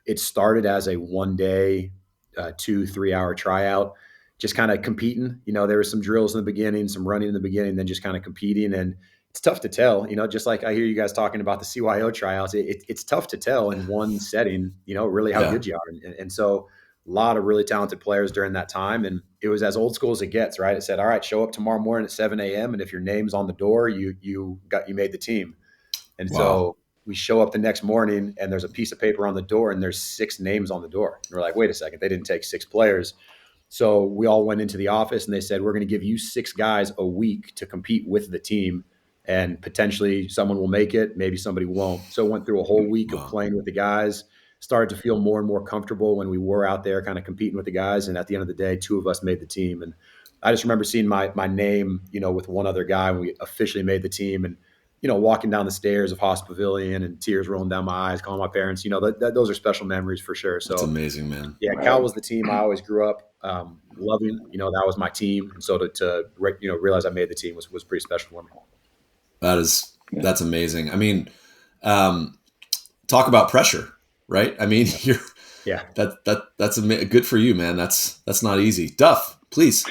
it started as a 1 day, 2-3 hour tryout, just kind of competing. There were some drills in the beginning, some running in the beginning, then just kind of competing. And it's tough to tell, just like I hear you guys talking about the CYO tryouts, it's tough to tell in one setting, really how good you are. And so a lot of really talented players during that time. And it was as old school as it gets, right? It said, all right, show up tomorrow morning at 7 a.m. And if your name's on the door, you made the team. And so we show up the next morning and there's a piece of paper on the door and there's 6 names on the door. And we're like, wait a second, they didn't take 6 players. So we all went into the office and they said, we're going to give you 6 guys a week to compete with the team. And potentially someone will make it, maybe somebody won't. So went through a whole week of playing with the guys, started to feel more and more comfortable when we were out there kind of competing with the guys. And at the end of the day, 2 of us made the team. And I just remember seeing my name, with one other guy when we officially made the team, and, walking down the stairs of Haas Pavilion and tears rolling down my eyes, calling my parents, those are special memories for sure. So that's amazing, man. Yeah. Cal was the team I always grew up loving, that was my team. And so to realize I made the team was pretty special for me. That's amazing. I mean, Talk about pressure, right? I mean, Yeah. That's good for you, man. That's not easy. Duff, please.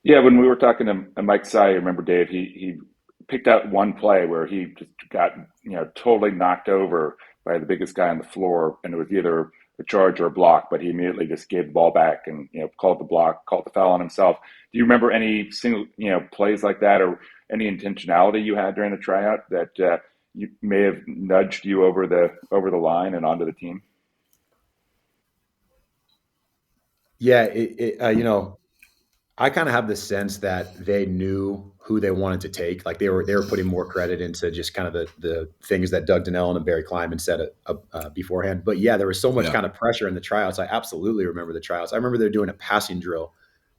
Yeah, when we were talking to Mike Sy, remember Dave, he picked out one play where he just got, totally knocked over by the biggest guy on the floor, and it was either a charge or a block, but he immediately just gave the ball back and, called the block, called the foul on himself. Do you remember any single, plays like that, or any intentionality you had during the tryout that you may have nudged you over the line and onto the team? Yeah, I kind of have the sense that they knew who they wanted to take. Like they were putting more credit into just kind of the things that Doug Donnell and Barry Kleiman said beforehand. But yeah, there was so much kind of pressure in the tryouts. I absolutely remember the tryouts. I remember they were doing a passing drill,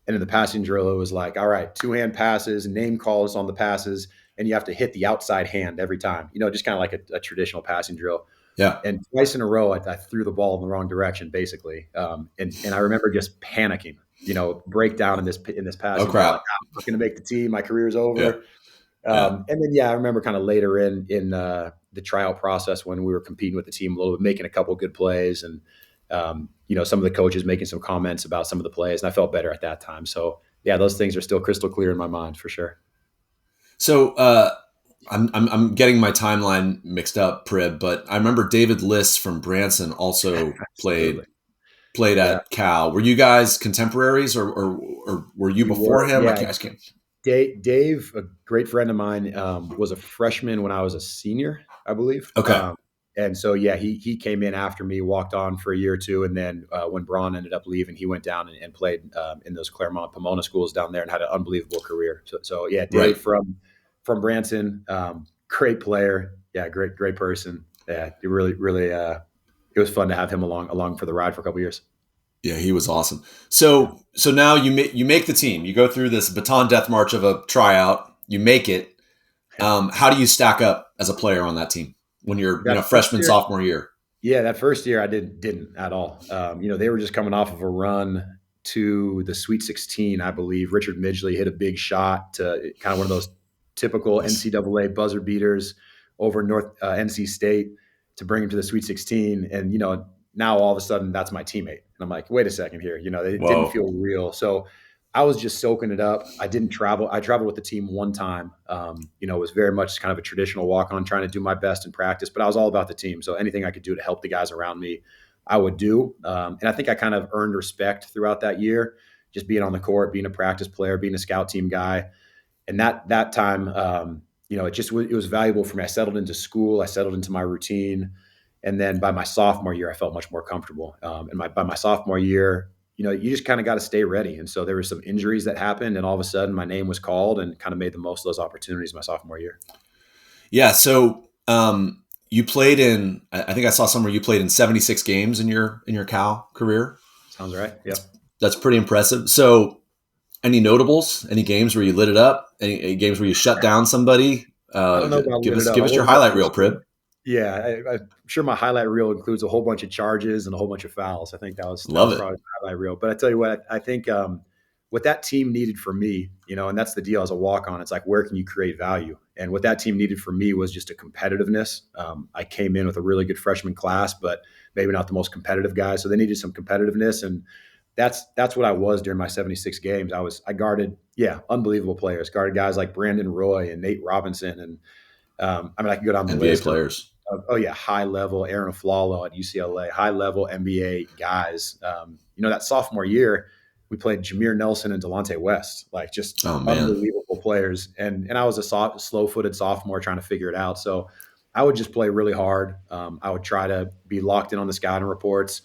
and in the passing drill, it was like, all right, 2-hand passes, name calls on the passes, and you have to hit the outside hand every time. Just kind of like a traditional passing drill. Yeah. And twice in a row, I threw the ball in the wrong direction, basically. And I remember just panicking, breakdown in this pass. Oh, crap. Like, I'm not going to make the team. My career's over. Yeah. And then, I remember kind of later in the tryout process when we were competing with the team a little bit, making a couple of good plays and, some of the coaches making some comments about some of the plays. And I felt better at that time. So, yeah, those things are still crystal clear in my mind for sure. So, I'm getting my timeline mixed up, Prib, but I remember David Liss from Branson also played at Cal. Were you guys contemporaries, or were you before him? Yeah. Dave, a great friend of mine, was a freshman when I was a senior, I believe. Okay. And so, he came in after me, walked on for a year or two. And then when Braun ended up leaving, he went down and played in those Claremont Pomona schools down there and had an unbelievable career. So Dave from Branson, great player. Yeah, great person. Yeah, it really, it was fun to have him along for the ride for a couple of years. Yeah, he was awesome. So now you make the team. You go through this baton death march of a tryout. You make it. How do you stack up as a player on that team when you're freshman, sophomore year? Yeah, that first year I didn't at all. They were just coming off of a run to the Sweet 16, I believe. Richard Midgley hit a big shot to kind of one of those typical NCAA buzzer beaters over North NC State to bring him to the Sweet 16. And, now all of a sudden that's my teammate. And I'm like, wait a second here. It didn't feel real. So I was just soaking it up. I didn't travel. I traveled with the team one time. It was very much kind of a traditional walk-on, trying to do my best in practice, but I was all about the team. So anything I could do to help the guys around me, I would do. And I think I kind of earned respect throughout that year, just being on the court, being a practice player, being a scout team guy. And that time, it was valuable for me. I settled into school. I settled into my routine. And then by my sophomore year, I felt much more comfortable. By my sophomore year, you just kind of got to stay ready. And so there were some injuries that happened, and all of a sudden my name was called, and kind of made the most of those opportunities my sophomore year. Yeah. So you played in, I think I saw somewhere you played in 76 games in your Cal career. Sounds right. Yeah. That's pretty impressive. So any notables, any games where you lit it up, any games where you shut down somebody? I don't know about give us your highlight reel, Prib. Yeah, I'm sure my highlight reel includes a whole bunch of charges and a whole bunch of fouls. I think that was probably the highlight reel. But I tell you what, I think what that team needed from me, and that's the deal as a walk-on. It's like, where can you create value? And what that team needed from me was just a competitiveness. I came in with a really good freshman class, but maybe not the most competitive guy. So they needed some competitiveness, and that's what I was during my 76 games. I guarded, unbelievable players. Guarded guys like Brandon Roy and Nate Robinson, and I could go down the NBA list. Players. High level Aaron Aflalo at UCLA, high level NBA guys. That sophomore year, we played Jameer Nelson and Delonte West, unbelievable players. And I was a slow-footed sophomore trying to figure it out. So I would just play really hard. I would try to be locked in on the scouting reports.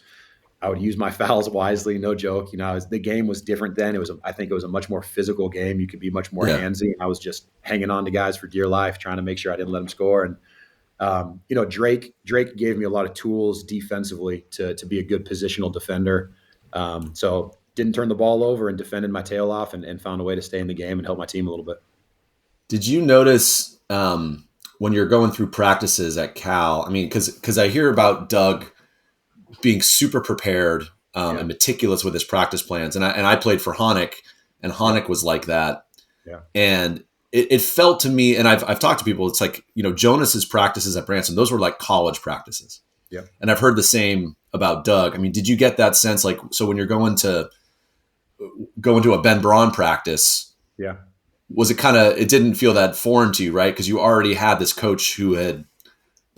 I would use my fouls wisely, no joke. The game was different then. I think it was a much more physical game. You could be much more handsy. I was just hanging on to guys for dear life, trying to make sure I didn't let them score. And Drake gave me a lot of tools defensively to be a good positional defender. So didn't turn the ball over and defended my tail off and found a way to stay in the game and help my team a little bit. Did you notice when you're going through practices at Cal? I mean, because I hear about Doug being super prepared and meticulous with his practice plans. And I played for Honeck, and Honeck was like that. Yeah. And it felt to me, and I've talked to people, it's like, Jonas's practices at Branson, those were like college practices. Yeah. And I've heard the same about Doug. I mean, did you get that sense? Like, so when you're going to a Ben Braun practice, Yeah. was it didn't feel that foreign to you, right? Because you already had this coach who the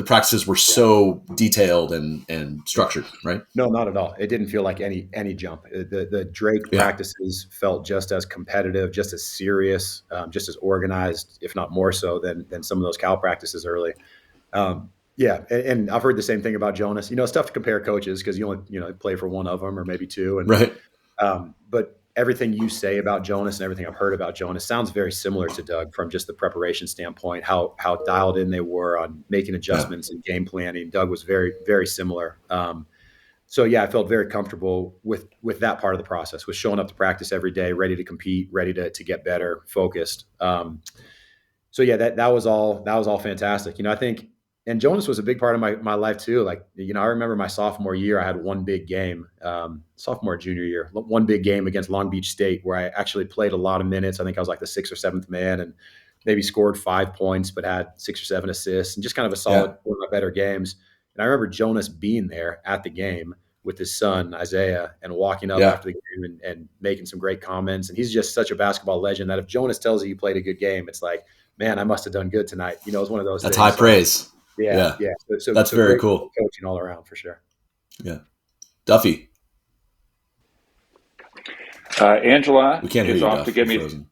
practices were so detailed and structured, right? No, not at all. It didn't feel like any jump. The Drake practices felt just as competitive, just as serious, just as organized, if not more so than some of those Cal practices early. And I've heard the same thing about Jonas. It's tough to compare coaches because you only play for one of them or maybe two. And, right. But everything you say about Jonas and everything I've heard about Jonas sounds very similar to Doug from just the preparation standpoint, how dialed in they were on making adjustments and game planning. Doug was very, very similar. I felt very comfortable with that part of the process, with showing up to practice every day, ready to compete, ready to get better, focused. That was all fantastic. I think, and Jonas was a big part of my life too. Like, I remember my sophomore year, I had one big game, junior year, one big game against Long Beach State where I actually played a lot of minutes. I think I was like the 6th or 7th man and maybe scored 5 points, but had 6 or 7 assists and just kind of a solid one of my better games. And I remember Jonas being there at the game with his son, Isaiah, and walking up after the game and making some great comments. And he's just such a basketball legend that if Jonas tells you played a good game, it's like, man, I must have done good tonight. It's one of those That's things. high praise. Yeah. So that's very cool. Coaching all around for sure. Yeah. Duffy. Angela We can't hear is you, off Duff. to get me. Frozen.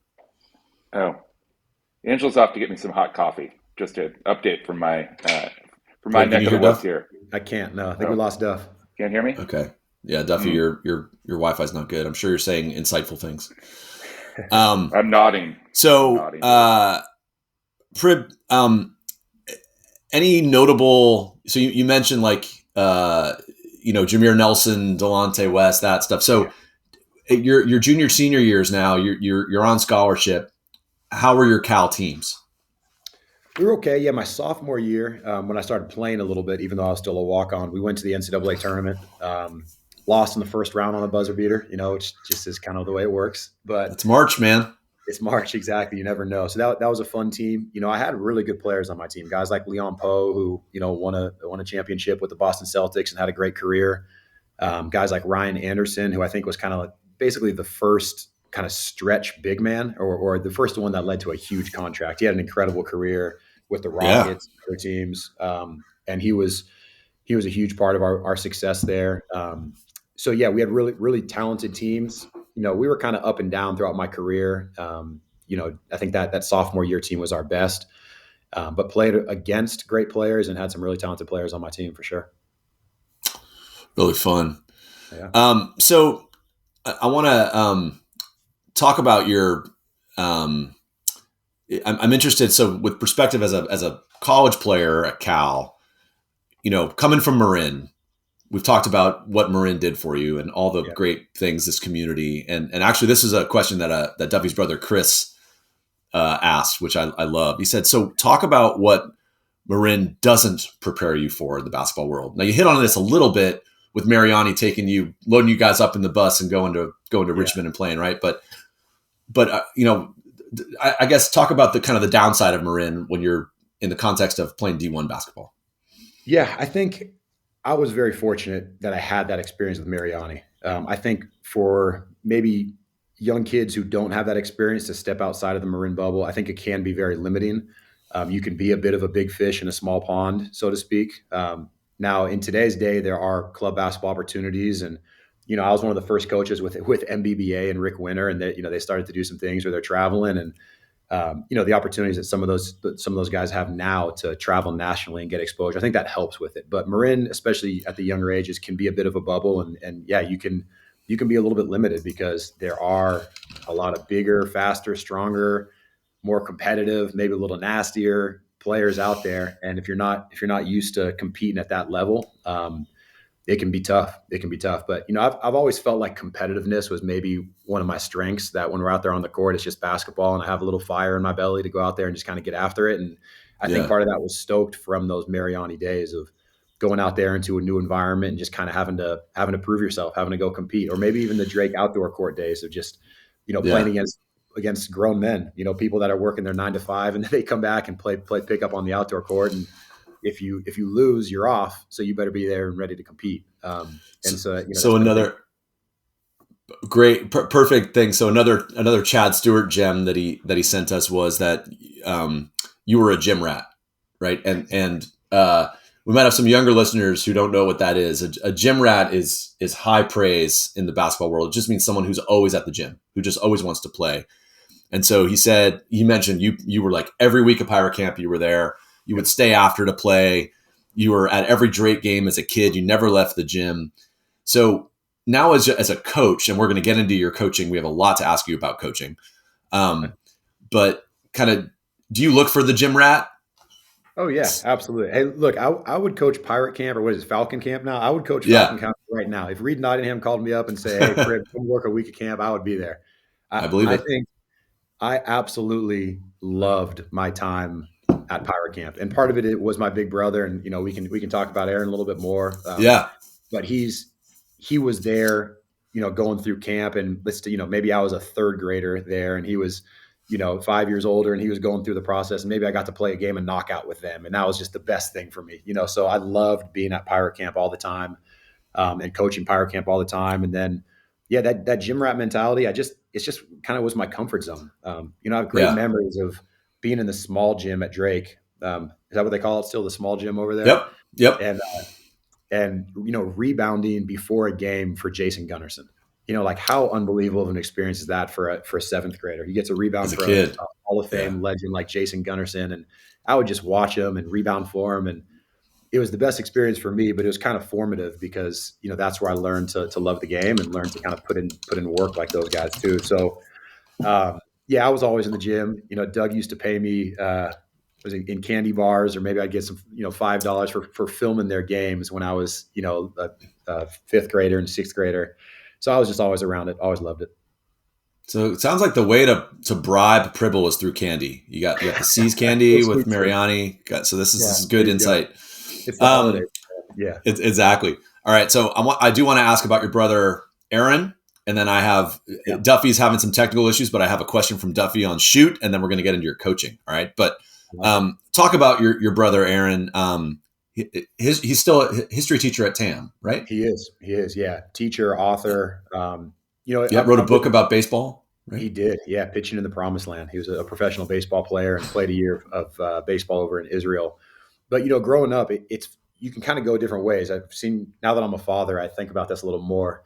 Angela's off to get me some hot coffee. Just an update from my Can neck you of hear the woods Duff? here. I can't. No, I think we lost Duff. Can't hear me? Okay. Yeah, Duffy, your Wi-Fi's not good. I'm sure you're saying insightful things. I'm nodding. So, Prib, any notable? So you mentioned like Jameer Nelson, Delonte West, that stuff. So your junior senior years now, you're on scholarship. How were your Cal teams? We were okay. Yeah, my sophomore year, when I started playing a little bit, even though I was still a walk-on, we went to the NCAA tournament. Lost in the first round on a buzzer beater, which just is kind of the way it works. But it's March, man. It's March, exactly. You never know. So that was a fun team. I had really good players on my team. Guys like Leon Poe, who won a championship with the Boston Celtics and had a great career. Guys like Ryan Anderson, who I think was kind of like basically the first kind of stretch big man, or the first one that led to a huge contract. He had an incredible career with the Rockets and other teams, and he was a huge part of our success there. We had really, really talented teams. We were kind of up and down throughout my career. I think that sophomore year team was our best, but played against great players and had some really talented players on my team for sure. Really fun. Yeah. So I want to talk about your. I'm interested. So with perspective as a college player at Cal, coming from Marin. We've talked about what Marin did for you and all the great things this community. And actually, this is a question that Duffy's brother, Chris, asked, which I love. He said, so talk about what Marin doesn't prepare you for in the basketball world. Now, you hit on this a little bit with Mariani loading you guys up in the bus and going to Richmond and playing, right? But I guess talk about the kind of the downside of Marin when you're in the context of playing D1 basketball. Yeah, I think I was very fortunate that I had that experience with Mariani. I think for maybe young kids who don't have that experience to step outside of the Marin bubble, I think it can be very limiting. You can be a bit of a big fish in a small pond, so to speak. Now, in today's day, there are club basketball opportunities, and I was one of the first coaches with MBBA and Rick Winter, and they started to do some things where they're traveling, and the opportunities that some of those guys have now to travel nationally and get exposure. I think that helps with it. But Marin, especially at the younger ages, can be a bit of a bubble, and you can be a little bit limited because there are a lot of bigger, faster, stronger, more competitive, maybe a little nastier players out there. And if you're not used to competing at that level, it can be tough. But, I've always felt like competitiveness was maybe one of my strengths, that when we're out there on the court, it's just basketball and I have a little fire in my belly to go out there and just kind of get after it. And I think part of that was stoked from those Mariani days of going out there into a new environment and just kind of having to prove yourself, having to go compete, or maybe even the Drake outdoor court days of just, playing against against grown men, people that are working their 9 to 5, and then they come back and play pickup on the outdoor court. And if you lose, you're off. So you better be there and ready to compete. So another great, perfect thing. So another Chad Stewart gem that he sent us was that you were a gym rat, right? And we might have some younger listeners who don't know what that is. A gym rat is high praise in the basketball world. It just means someone who's always at the gym, who just always wants to play. And so he mentioned you were like every week of Pirate Camp, you were there. You would stay after to play. You were at every Drake game as a kid. You never left the gym. So now as a coach, and we're going to get into your coaching, we have a lot to ask you about coaching. But kind of, do you look for the gym rat? Oh yeah, absolutely. Hey, look, I would coach Pirate Camp, or what is it, Falcon Camp now? I would coach Falcon Camp right now. If Reed Nottingham called me up and say, "Hey, Crib, come work a week of camp," I would be there. I believe it. I think I absolutely loved my time at Pirate Camp, and part of it was my big brother, and we can talk about Aaron a little bit more. But he was there, going through camp, and maybe I was a third grader there, and he was 5 years older, and he was going through the process, and maybe I got to play a game of knockout with them. And that was just the best thing for me, so I loved being at Pirate Camp all the time, and coaching Pirate Camp all the time. And then, that gym rat mentality, it's just kind of was my comfort zone. I have great memories of being in the small gym at Drake. Is that what they call it still? The small gym over there? Yep. And rebounding before a game for Jason Gunnarsson. Like how unbelievable of an experience is that for a seventh grader? He gets a rebound for a Hall of Fame legend like Jason Gunnarsson, and I would just watch him and rebound for him, and it was the best experience for me. But it was kind of formative because that's where I learned to love the game and learned to kind of put in work like those guys too. So I was always in the gym. Doug used to pay me was in candy bars, or maybe I'd get some $5 for filming their games when I was a fifth grader and sixth grader. So I was just always around it, always loved it. So it sounds like the way to bribe Pribble is through candy. You got the C's candy with Mariani. So this is good insight. It's the holiday. Yeah, exactly. All right. So I do want to ask about your brother Aaron, and then I have Duffy's having some technical issues, but I have a question from Duffy on shoot, and then we're going to get into your coaching. All right. But talk about your brother Aaron. He's still a history teacher at TAM, right? He is. Yeah. Teacher, author. Wrote a book about baseball. Right? He did. Yeah. Pitching in the Promised Land. He was a professional baseball player and played a year of baseball over in Israel. But, growing up, you can kind of go different ways. I've seen, now that I'm a father, I think about this a little more.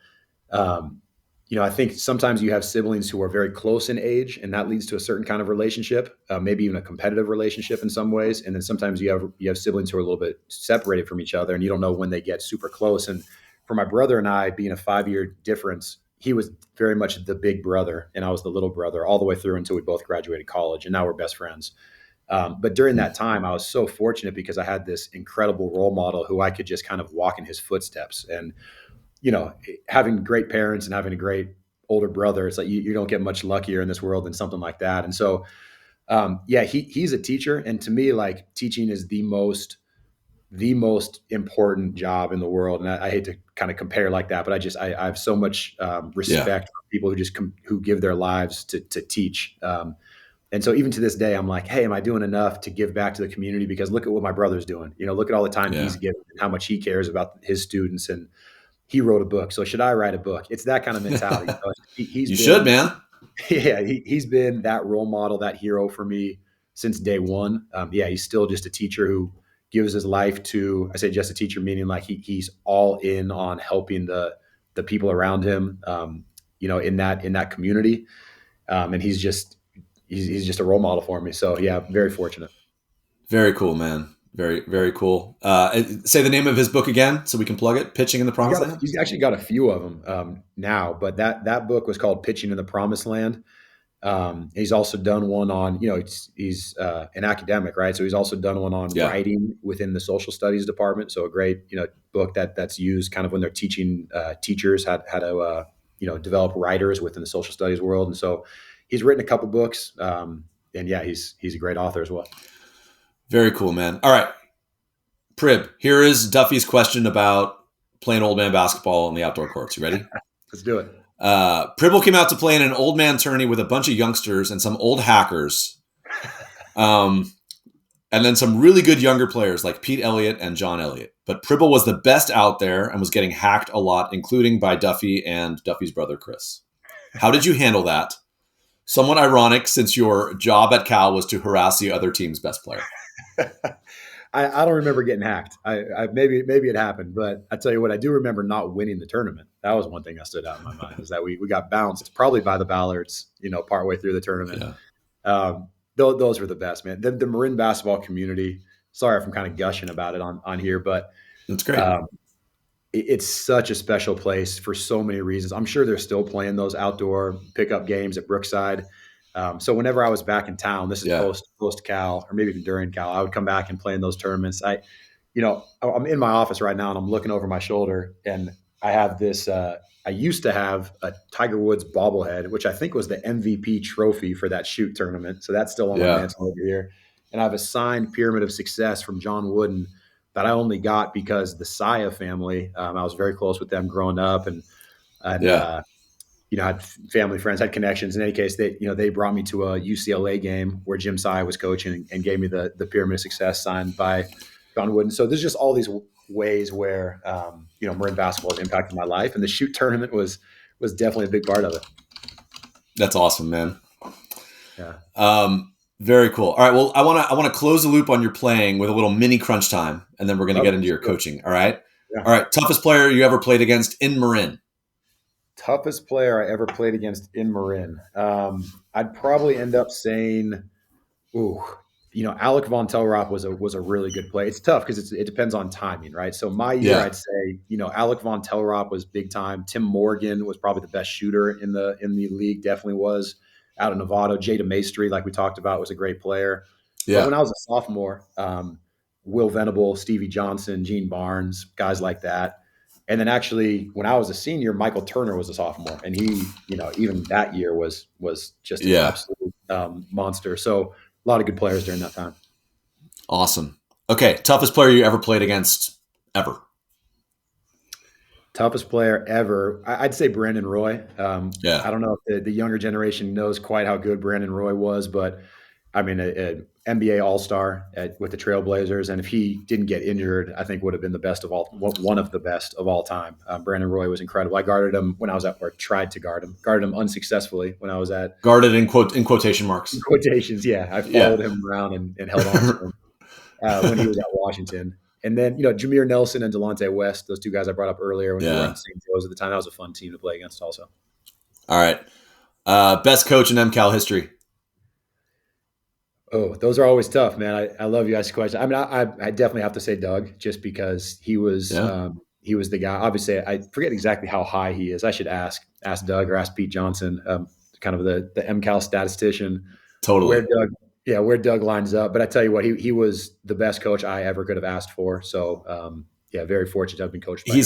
I think sometimes you have siblings who are very close in age, and that leads to a certain kind of relationship, maybe even a competitive relationship in some ways. And then sometimes you have siblings who are a little bit separated from each other, and you don't know when they get super close. And for my brother and I, being a 5-year difference, he was very much the big brother, and I was the little brother all the way through until we both graduated college, and now we're best friends. But during that time, I was so fortunate because I had this incredible role model who I could just kind of walk in his footsteps. And having great parents and having a great older brother, it's like you don't get much luckier in this world than something like that. And so, he's a teacher. And to me, like, teaching is the most important job in the world. And I hate to kind of compare like that, but I have so much respect for people who give their lives to teach. And so even to this day, I'm like, hey, am I doing enough to give back to the community? Because look at what my brother's doing. Look at all the time he's given and how much he cares about his students. And he wrote a book. So should I write a book? It's that kind of mentality. Should, man. Yeah. He's been that role model, that hero for me since day one. He's still just a teacher who gives his life to, I say just a teacher, meaning like he's all in on helping the people around him, in that community. And he's just a role model for me. So yeah, very fortunate. Very cool, man. Very, very cool. Say the name of his book again so we can plug it. Pitching in the Promised Land? He's actually got a few of them now, but that book was called Pitching in the Promised Land. He's also done one on, he's an academic, right? So he's also done one on writing within the social studies department. So a great, book that's used kind of when they're teaching teachers how to, develop writers within the social studies world. And so he's written a couple books. He's a great author as well. Very cool, man. All right. Prib, here is Duffy's question about playing old man basketball on the outdoor courts. You ready? Let's do it. Pribble came out to play in an old man tourney with a bunch of youngsters and some old hackers. And then some really good younger players like Pete Elliott and John Elliott. But Pribble was the best out there and was getting hacked a lot, including by Duffy and Duffy's brother, Chris. How did you handle that? Somewhat ironic, since your job at Cal was to harass the other team's best player. I don't remember getting hacked. Maybe it happened, but I tell you what, I do remember not winning the tournament. That was one thing that stood out in my mind, is that we got bounced probably by the Ballards, partway through the tournament. Yeah. Those were the best, man. The Marin basketball community. Sorry if I'm kind of gushing about it on here, but that's great. It's such a special place for so many reasons. I'm sure they're still playing those outdoor pickup games at Brookside. So whenever I was back in town, this is post Cal, or maybe even during Cal, I would come back and play in those tournaments. I'm in my office right now and I'm looking over my shoulder, and I have this. I used to have a Tiger Woods bobblehead, which I think was the MVP trophy for that shoot tournament. So that's still on my mantle over here. And I have a signed Pyramid of Success from John Wooden that I only got because the Saya family, I was very close with them growing up, and had family friends, had connections. In any case, they brought me to a UCLA game where Jim Saya was coaching and gave me the Pyramid of Success signed by John Wooden. So there's just all these ways where Marin basketball has impacted my life, and the shoot tournament was definitely a big part of it. That's awesome, man. Yeah. Very cool. All right. Well, I want to close the loop on your playing with a little mini crunch time, and then we're going to get into your coaching. All right. Yeah. All right. Toughest player you ever played against in Marin? Toughest player I ever played against in Marin. I'd probably end up saying, Alec Von Telrop was a really good play. It's tough because it depends on timing, right? So my year, I'd say, Alec Von Telrop was big time. Tim Morgan was probably the best shooter in the league. Definitely was out of Novato. Jada Maestri, like we talked about, was a great player. Yeah. But when I was a sophomore, Will Venable, Stevie Johnson, Gene Barnes, guys like that. And then actually, when I was a senior, Michael Turner was a sophomore, and he, even that year was just an absolute monster. So a lot of good players during that time. Awesome. Okay, toughest player you ever played against ever? Toughest player ever, I'd say Brandon Roy. I don't know if the younger generation knows quite how good Brandon Roy was, but I mean, an NBA All-Star with the Trailblazers, and if he didn't get injured, I think would have been one of the best of all time. Brandon Roy was incredible. I guarded him when I was tried to guard him unsuccessfally when I was at. Guarded in quotation marks. In quotations, yeah. I followed him around and held on to him when he was at Washington. And then, Jameer Nelson and Delonte West, those two guys I brought up earlier when we were on St. Joe's at the time. That was a fun team to play against also. All right. Best coach in MCAL history? Oh, those are always tough, man. I love you asking questions. I mean, I definitely have to say Doug, just because he was the guy. Obviously, I forget exactly how high he is. I should ask Doug or ask Pete Johnson, kind of the MCAL statistician. Totally. Where Doug lines up. But I tell you what, he was the best coach I ever could have asked for. So, very fortunate to have been coached by him.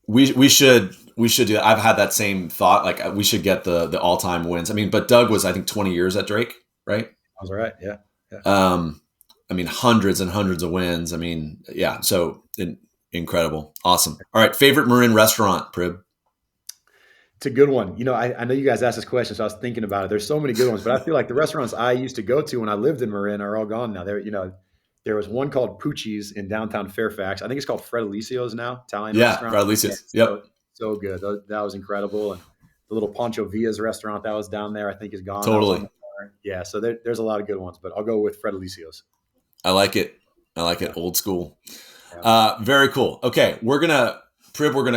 We should do that. I've had that same thought. Like, we should get the all-time wins. I mean, but Doug was, I think, 20 years at Drake, right? That was right. Yeah. I mean, hundreds and hundreds of wins. I mean, yeah. So incredible. Awesome. All right. Favorite Marin restaurant, Prib? It's a good one. I know you guys asked this question, so I was thinking about it. There's so many good ones, but I feel like the restaurants I used to go to when I lived in Marin are all gone now. There was one called Pucci's in downtown Fairfax. I think it's called Fred Alicios now, Italian restaurant. Fred Alicios. Yep. So good. That was incredible. And the little Pancho Villa's restaurant that was down there, I think is gone. Totally. Yeah, so there's a lot of good ones, but I'll go with Fred Alicios. I like it. Old school. Very cool. Okay, we're gonna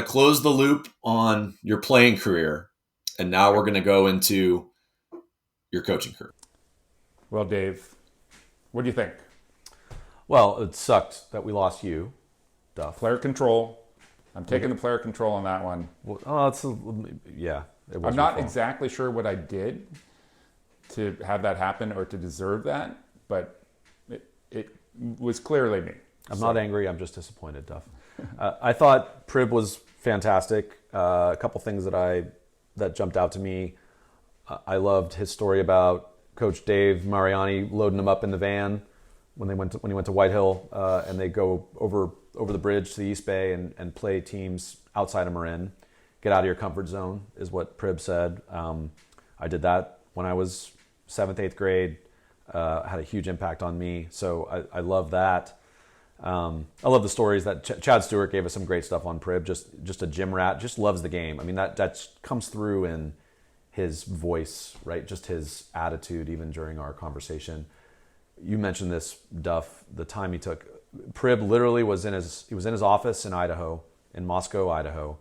close the loop on your playing career, and now we're gonna go into your coaching career. Well, Dave, what do you think? Well, it sucked that we lost you, Duff. Player control. I'm taking the player control on that one. Well, I'm not exactly sure what I did to have that happen or to deserve that, but it was clearly me. I'm not angry. I'm just disappointed, Duff. I thought Prib was fantastic. A couple things that jumped out to me. I loved his story about Coach Dave Mariani loading him up in the van when he went to Whitehill, and they go over the bridge to the East Bay and play teams outside of Marin. get out of your comfort zone is what Prib said. I did that when I was 7th, 8th grade. Had a huge impact on me. So I love that. I love the stories that Chad Stewart gave us some great stuff on Prib. Just a gym rat, just loves the game. I mean, that comes through in his voice, right? Just his attitude, even during our conversation. You mentioned this, Duff, the time he took. Prib literally was in his office in Idaho, in Moscow, Idaho.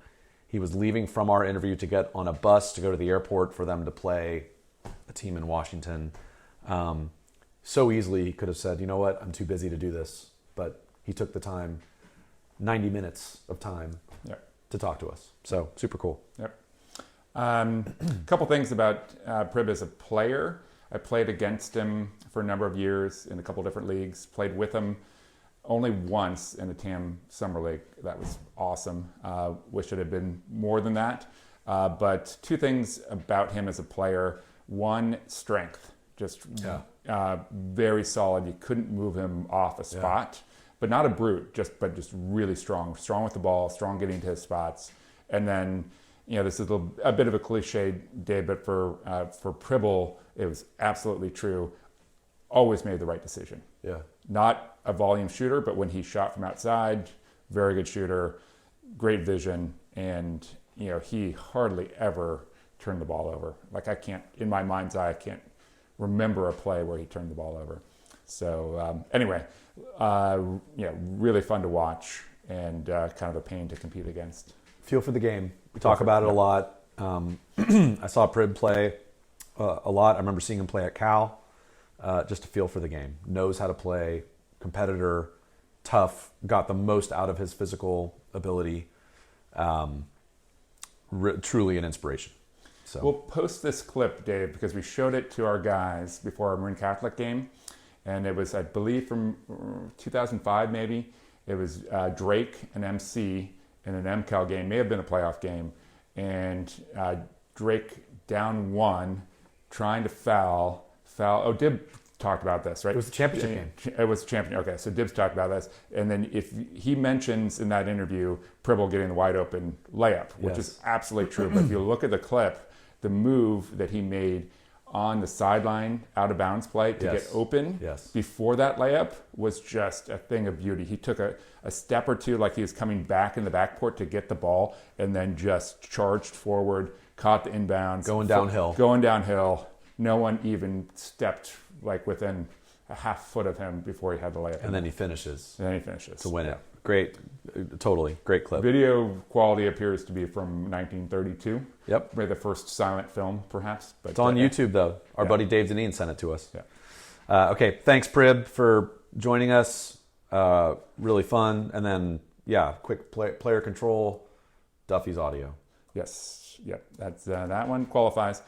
He was leaving from our interview to get on a bus to go to the airport for them to play a team in Washington. So easily he could have said, you know what, I'm too busy to do this. But he took the time, 90 minutes of time to talk to us. So super cool. Yep. A couple things about Prib as a player. I played against him for a number of years in a couple different leagues, played with him only once in the TAM Summer League. That was awesome. Wish it had been more than that. But two things about him as a player. One, strength. Just very solid. You couldn't move him off a spot, but not a brute, but just really strong. Strong with the ball, strong getting to his spots. And then, this is a bit of a cliche, Dave, but for Pribble, it was absolutely true. Always made the right decision. Yeah. Not a volume shooter, but when he shot from outside, very good shooter, great vision, and he hardly ever turned the ball over. Like in my mind's eye, I can't remember a play where he turned the ball over. So anyway, really fun to watch and kind of a pain to compete against. Feel for the game. We talk about it a lot. I saw Prib play a lot. I remember seeing him play at Cal. Just a feel for the game. Knows how to play, competitor, tough, got the most out of his physical ability. Truly an inspiration. So we'll post this clip, Dave, because we showed it to our guys before our Marin Catholic game. And it was, I believe, from 2005 maybe. It was Drake and MC in an MCAL game, may have been a playoff game. And Drake down one, trying to foul. Oh, Dib talked about this, right? It was the championship game. It was the championship. Okay, so Dib's talked about this. And then if he mentions in that interview Pribble getting the wide open layup, which is absolutely true. But if you look at the clip, the move that he made on the sideline out of bounds play to get open before that layup was just a thing of beauty. He took a step or two like he was coming back in the backcourt to get the ball and then just charged forward, caught the inbounds. Going downhill. No one even stepped like within a half foot of him before he had the layup. And then he finishes. To win it. Great. Totally. Great clip. Video quality appears to be from 1932. Yep. Maybe the first silent film, perhaps. But it's on YouTube, though. Our buddy Dave Deneen sent it to us. Yeah. Okay. Thanks, Prib, for joining us. Really fun. And then, quick player control. Duffy's audio. Yes. Yep. That's that one qualifies.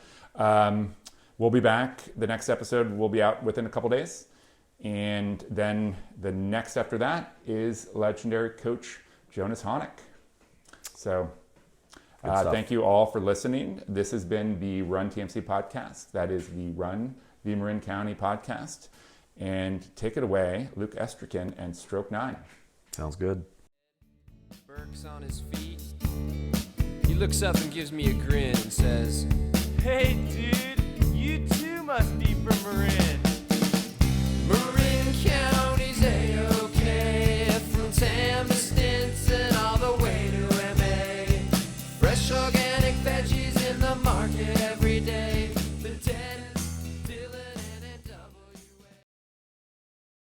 We'll be back. The next episode will be out within a couple days. And then the next after that is legendary coach Jonas Honeck. So thank you all for listening. This has been the Run TMC podcast. That is the Run the Marin County podcast. And take it away, Luke Estrican and Stroke 9. Sounds good. Burke's on his feet. He looks up and gives me a grin and says, Hey, dude, you too must be from Marin.